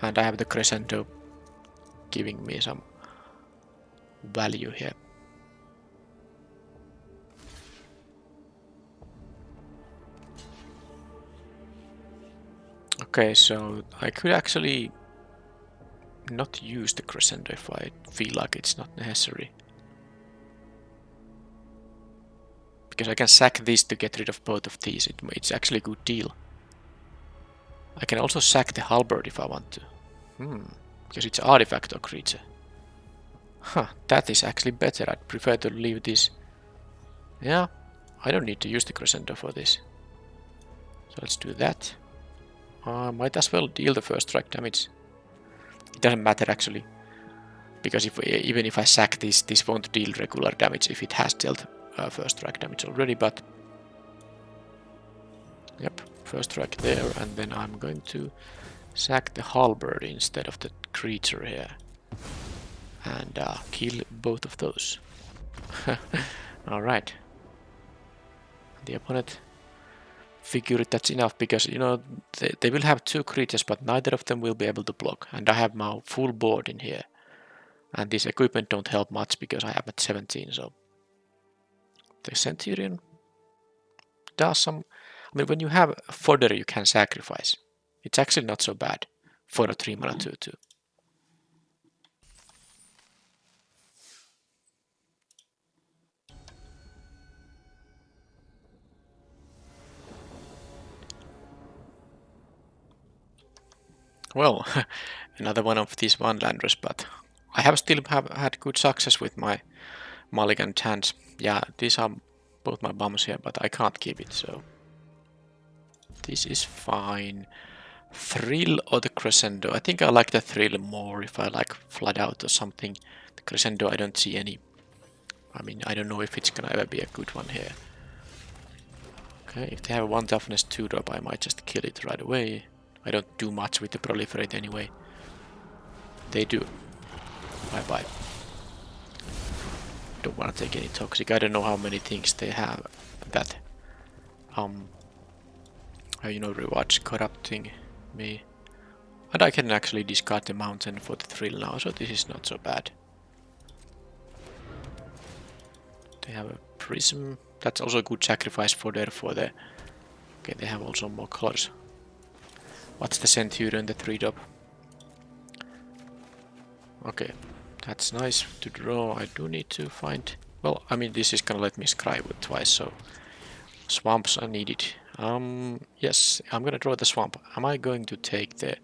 And I have the crescendo giving me some value here. Okay, so I could actually not use the crescendo if I feel like it's not necessary. Because I can sack this to get rid of both of these. It's actually a good deal. I can also sack the halberd if I want to. Because it's artifact or creature. Huh, that is actually better. I'd prefer to leave this. Yeah, I don't need to use the crescendo for this. So let's do that. Might as well deal the first strike damage. It doesn't matter actually. Because even if I sack this, this won't deal regular damage if it has dealt first strike damage already, but... Yep, first strike there, and then I'm going to sack the halberd instead of the creature here. And kill both of those. Alright. The opponent figured that's enough because, they will have two creatures, but neither of them will be able to block. And I have my full board in here. And this equipment don't help much because I am at 17, so... The Centurion does some... I mean, when you have fodder you can sacrifice. It's actually not so bad for a 3 mana 2/2. Well, another one of these one-landers, but I have still had good success with my mulligan hands. Yeah, these are both my bums here, but I can't keep it, so... This is fine. Thrill or the crescendo? I think I like the thrill more if I like flood out or something. The crescendo I don't see any. I mean, I don't know if it's gonna ever be a good one here. Okay, if they have 1 toughness 2-drop, I might just kill it right away. I don't do much with the proliferate anyway. They do. Bye bye. Don't want to take any toxic. I don't know how many things they have that rewards corrupting me. And I can actually discard the mountain for the thrill now, so this is not so bad. They have a prism. That's also a good sacrifice for the... Okay, they have also more colors. What's the Centurion, the 3-drop? Okay, that's nice to draw. I do need to find... Well, I mean, this is gonna let me scry with twice, so... Swamps are needed. Yes, I'm gonna draw the swamp. Am I going to take the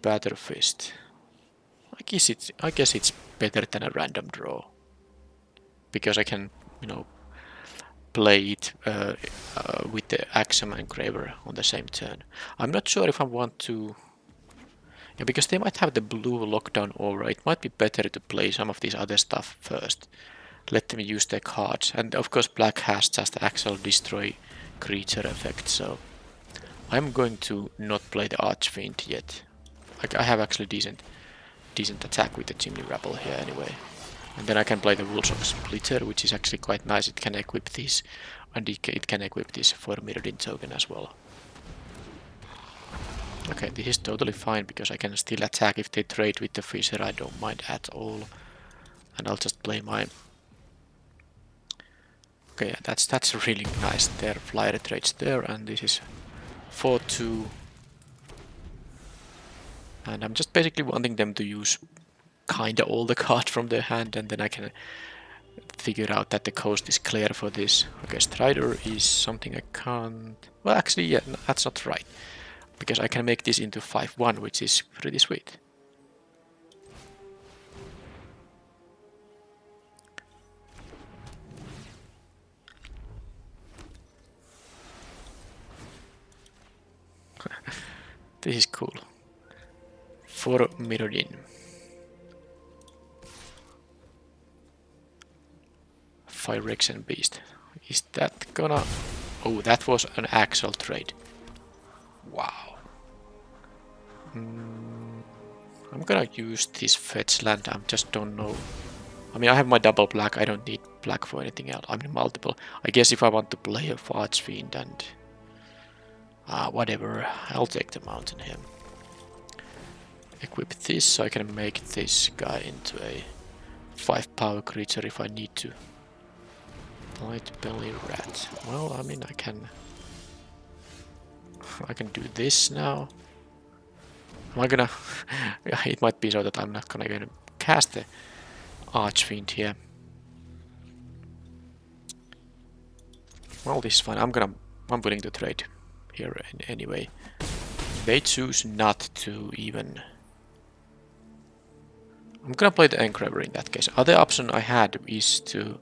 Batter Fist? I guess it's better than a random draw. Because I can, play it with the Axum Engraver on the same turn. I'm not sure if I want to... Yeah, because they might have the blue lockdown aura. It might be better to play some of this other stuff first. Let them use their cards. And of course black has just Axel Destroy creature effect, so I'm going to not play the Archfiend yet. Like, I have actually decent attack with the Chimney Rabble here anyway. And then I can play the Woolsock Splitter, which is actually quite nice. It can equip this, and it can equip this for Mirrodin token as well. Okay, this is totally fine because I can still attack if they trade with the Fisher. I don't mind at all. And I'll just play my... Okay, that's really nice. Their flyer trades there, and this is 4-2. And I'm just basically wanting them to use kinda all the cards from their hand, and then I can figure out that the coast is clear for this. Okay, Strider is something I can't... Well, actually, yeah, no, that's not right. Because I can make this into 5-1, which is pretty sweet. This is cool. For Mirrodin. Phyrexia Beast. Is that gonna... Oh, that was an actual trade. Wow. I'm gonna use this fetch land, I just don't know. I mean, I have my double black, I don't need black for anything else. I mean, multiple. I guess if I want to play a Archfiend and... whatever, I'll take the mountain here. Equip this so I can make this guy into a 5 power creature if I need to. Light belly rat. Well, I mean, I can do this now. Am I gonna... It might be so that I'm not gonna even cast the Archfiend here. Well, this is fine. I'm willing to trade here anyway. They choose not to even... I'm gonna play the Engraver in that case. Other option I had is to...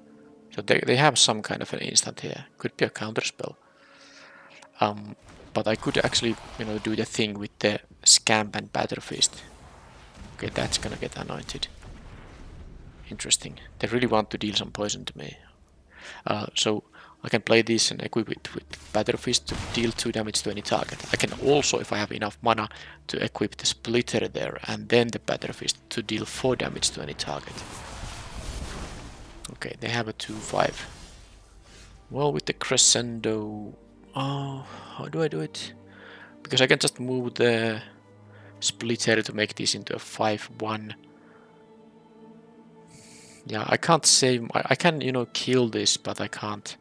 So they have some kind of an instant here. Could be a counter spell. But I could actually, you know, do the thing with the Scamp and Batterfist. Okay, that's gonna get anointed. Interesting. They really want to deal some poison to me. So I can play this and equip it with Batterfist to deal 2 damage to any target. I can also, if I have enough mana, to equip the Splitter there and then the Batterfist to deal 4 damage to any target. Okay, they have a 2-5. Well, with the Crescendo... Oh, how do I do it? Because I can just move the Splitter to make this into a 5-1. Yeah, I can't save... I can, you know, kill this, but I can't...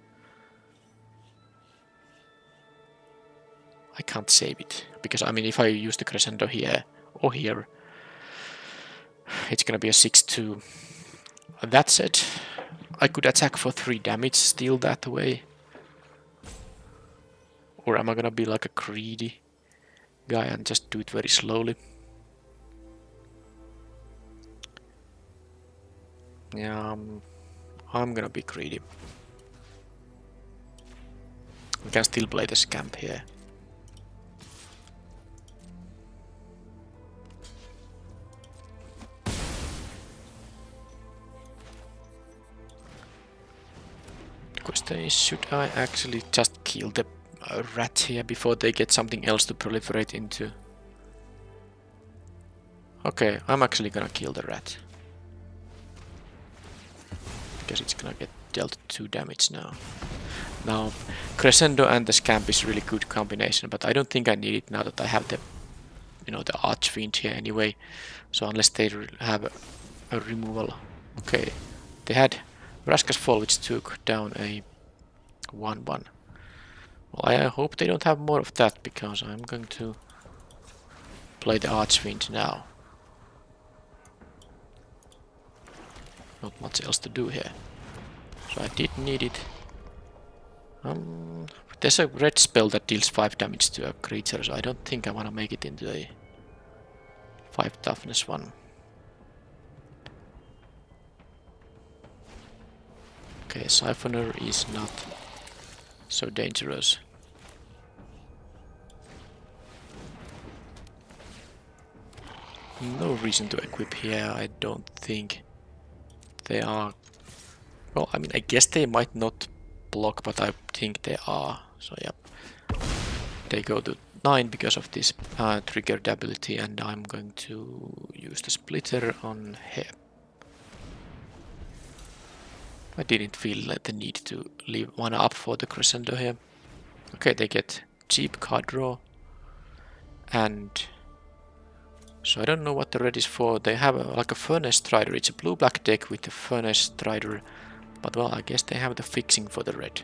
I can't save it. Because, I mean, if I use the Crescendo here or here, it's gonna be a 6-2. That said, I could attack for 3 damage still that way. Or am I gonna be like a greedy guy and just do it very slowly? Yeah, I'm gonna be greedy. I can still play the Scamp here. The question is, should I actually just kill the rat here before they get something else to proliferate into? Okay, I'm actually gonna kill the rat. Because it's gonna get dealt 2 damage now. Now, Crescendo and the Scamp is really good combination, but I don't think I need it now that I have the, you know, the Archfiend here anyway. So unless they have a removal. Okay, they had Vraska's Fall, which took down a 1-1. Well, I hope they don't have more of that, because I'm going to play the Archfiend now. Not much else to do here. So I did need it. There's a red spell that deals 5 damage to a creature, so I don't think I want to make it into a 5 toughness one. Okay, Siphoner is not so dangerous. No reason to equip here, I don't think. They are... Well, I mean, I guess they might not block, but I think they are. So yeah, they go to 9 because of this triggered ability, and I'm going to use the splitter on here. I didn't feel the need to leave one up for the crescendo here. Okay, they get cheap card draw, and so I don't know what the red is for. They have like a Furnace Strider. It's a blue-black deck with the Furnace Strider, but well, I guess they have the fixing for the red.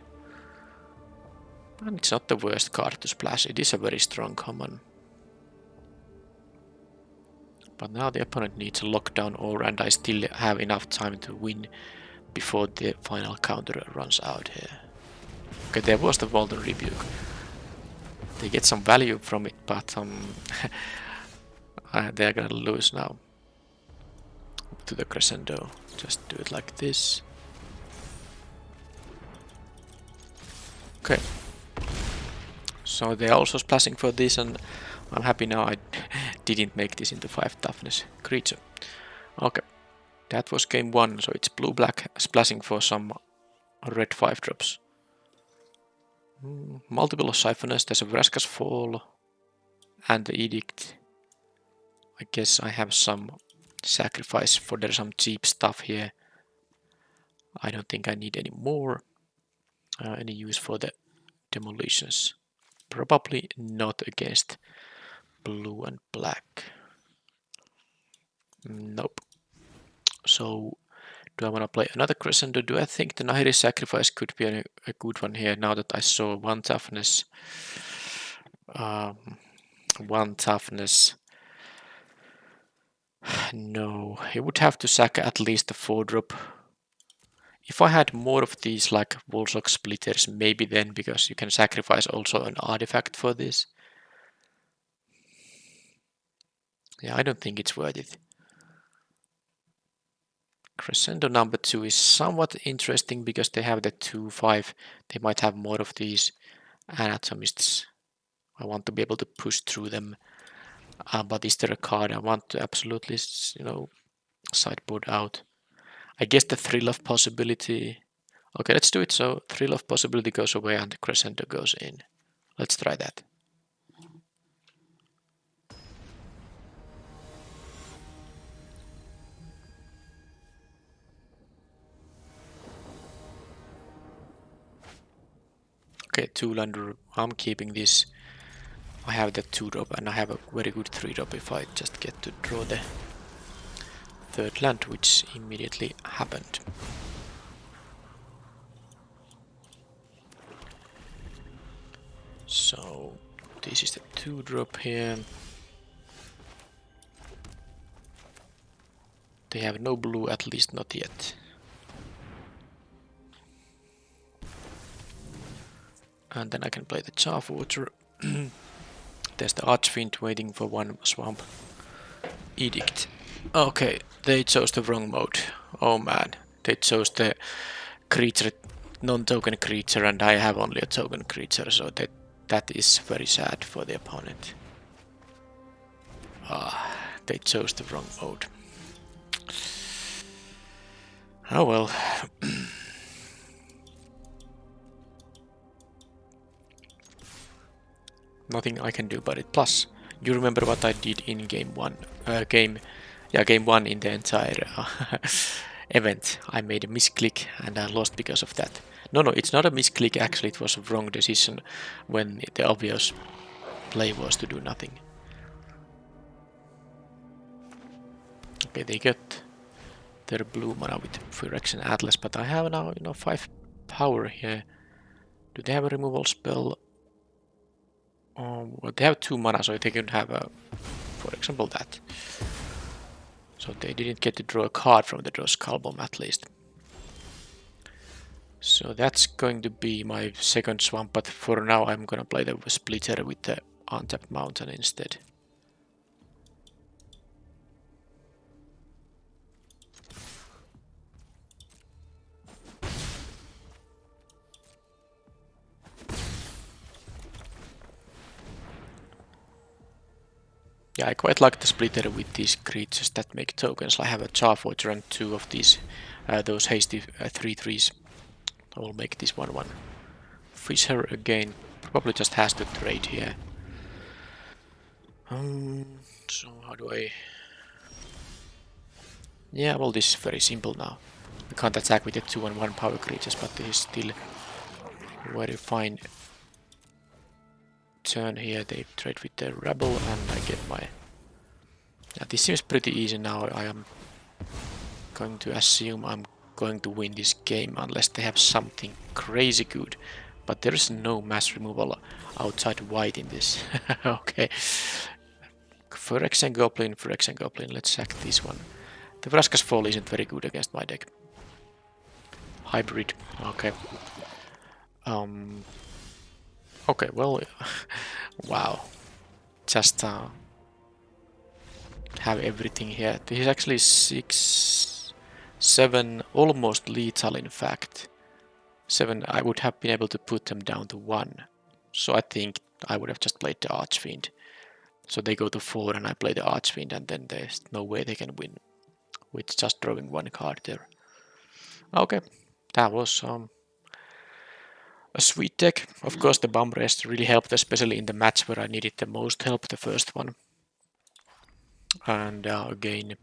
And it's not the worst card to splash. It is a very strong common. But now the opponent needs a lockdown aura, and I still have enough time to win before the final counter runs out here. Okay, there was the Walden Rebuke. They get some value from it, but they're gonna lose now to the crescendo. Just do it like this. Okay. So they're also splashing for this, and I'm happy now I didn't make this into 5 toughness creature. Okay. That was game 1, so it's blue-black splashing for some red 5 drops. Multiple Siphoners, there's a Vraska's Fall and the Edict. I guess I have some sacrifice for there's some cheap stuff here. I don't think I need any more. Any use for the demolitions? Probably not against blue and black. Nope. So do I want to play another crescendo? Do I think the Nahiri sacrifice could be a good one here now that I saw 1 toughness? 1 toughness. No, he would have to sack at least a 4 drop. If I had more of these like Woolsock splitters, maybe then, because you can sacrifice also an artifact for this. Yeah, I don't think it's worth it. Crescendo number 2 is somewhat interesting because they have the 2-5. They might have more of these anatomists. I want to be able to push through them. But is there a card I want to absolutely, sideboard out? I guess the Thrill of Possibility. Okay, let's do it. So Thrill of Possibility goes away and the crescendo goes in. Let's try that. Okay, 2-lander. I'm keeping this. I have the 2-drop and I have a very good 3-drop if I just get to draw the 3rd land, which immediately happened. So this is the 2-drop here. They have no blue, at least not yet. And then I can play the Charwater. There's the Archfiend waiting for 1 swamp. Edict. Okay, they chose the wrong mode. Oh man, they chose the creature, non-token creature, and I have only a token creature, so that is very sad for the opponent. They chose the wrong mode. Oh well. Nothing I can do about it. Plus, you remember what I did in game 1? Game 1 in the entire event. I made a misclick and I lost because of that. No, it's not a misclick. Actually, it was a wrong decision when the obvious play was to do nothing. Okay, they get their blue mana with Phyrexia Atlas, but I have now 5 power here. Do they have a removal spell? Well, they have 2 mana, so they can have for example, that. So they didn't get to draw a card from the draw Skull Bomb at least. So that's going to be my second swamp, but for now I'm gonna play the splitter with the untapped mountain instead. Yeah, I quite like the splitter with these creatures that make tokens. I have a Charwater and 2 of these, those hasty 3/3s. I will make this 1/1 Fisher again. Probably just has to trade here. So how do I... Yeah, well, this is very simple now. We can't attack with the 2-1 power creatures, but this is still very fine turn here. They trade with the rebel and I get my... Yeah, this seems pretty easy now. I am going to assume I'm going to win this game unless they have something crazy good. But there is no mass removal outside white in this. Okay. Phyrexia Goblin. Let's sack this one. The Vraska's Fall isn't very good against my deck. Hybrid. Okay. Okay, well... wow. Just have everything here. This is actually 6, 7, almost lethal in fact. 7, I would have been able to put them down to 1. So I think I would have just played the Archfiend. So they go to 4 and I play the Archfiend and then there's no way they can win with just drawing 1 card there. Okay, that was a sweet deck. Of course the Bomb Rest really helped, especially in the match where I needed the most help, the first one. And again,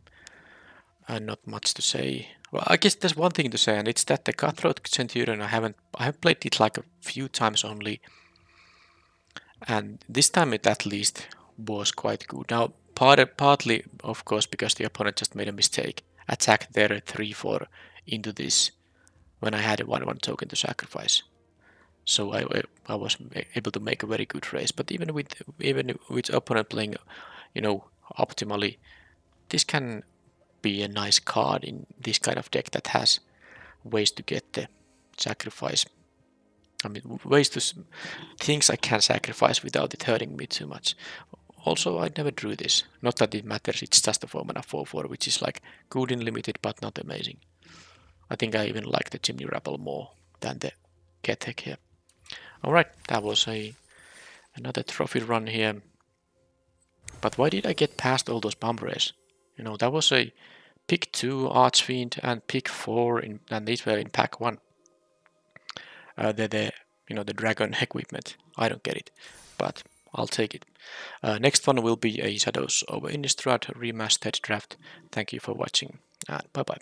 not much to say. Well, I guess there's one thing to say, and it's that the Cutthroat Centurion, I have played it like a few times only, and this time it at least was quite good. Now, partly, of course, because the opponent just made a mistake, attacked their 3-4 into this when I had a 1-1 token to sacrifice. So I was able to make a very good race. But even with opponent playing, you know, optimally, this can be a nice card in this kind of deck that has ways to get the sacrifice. I mean, things I can sacrifice without it hurting me too much. Also, I never drew this. Not that it matters, it's just a 4-mana 4-4, which is like good in limited but not amazing. I think I even like the Chimney Rabble more than the Kethek here. Alright, that was another trophy run here. But why did I get past all those Bomb Rays? You know, that was a pick 2 Archfiend and pick 4, and these were in pack 1. The dragon equipment. I don't get it, but I'll take it. Next one will be a Shadows over Innistrad remastered draft. Thank you for watching, and bye bye.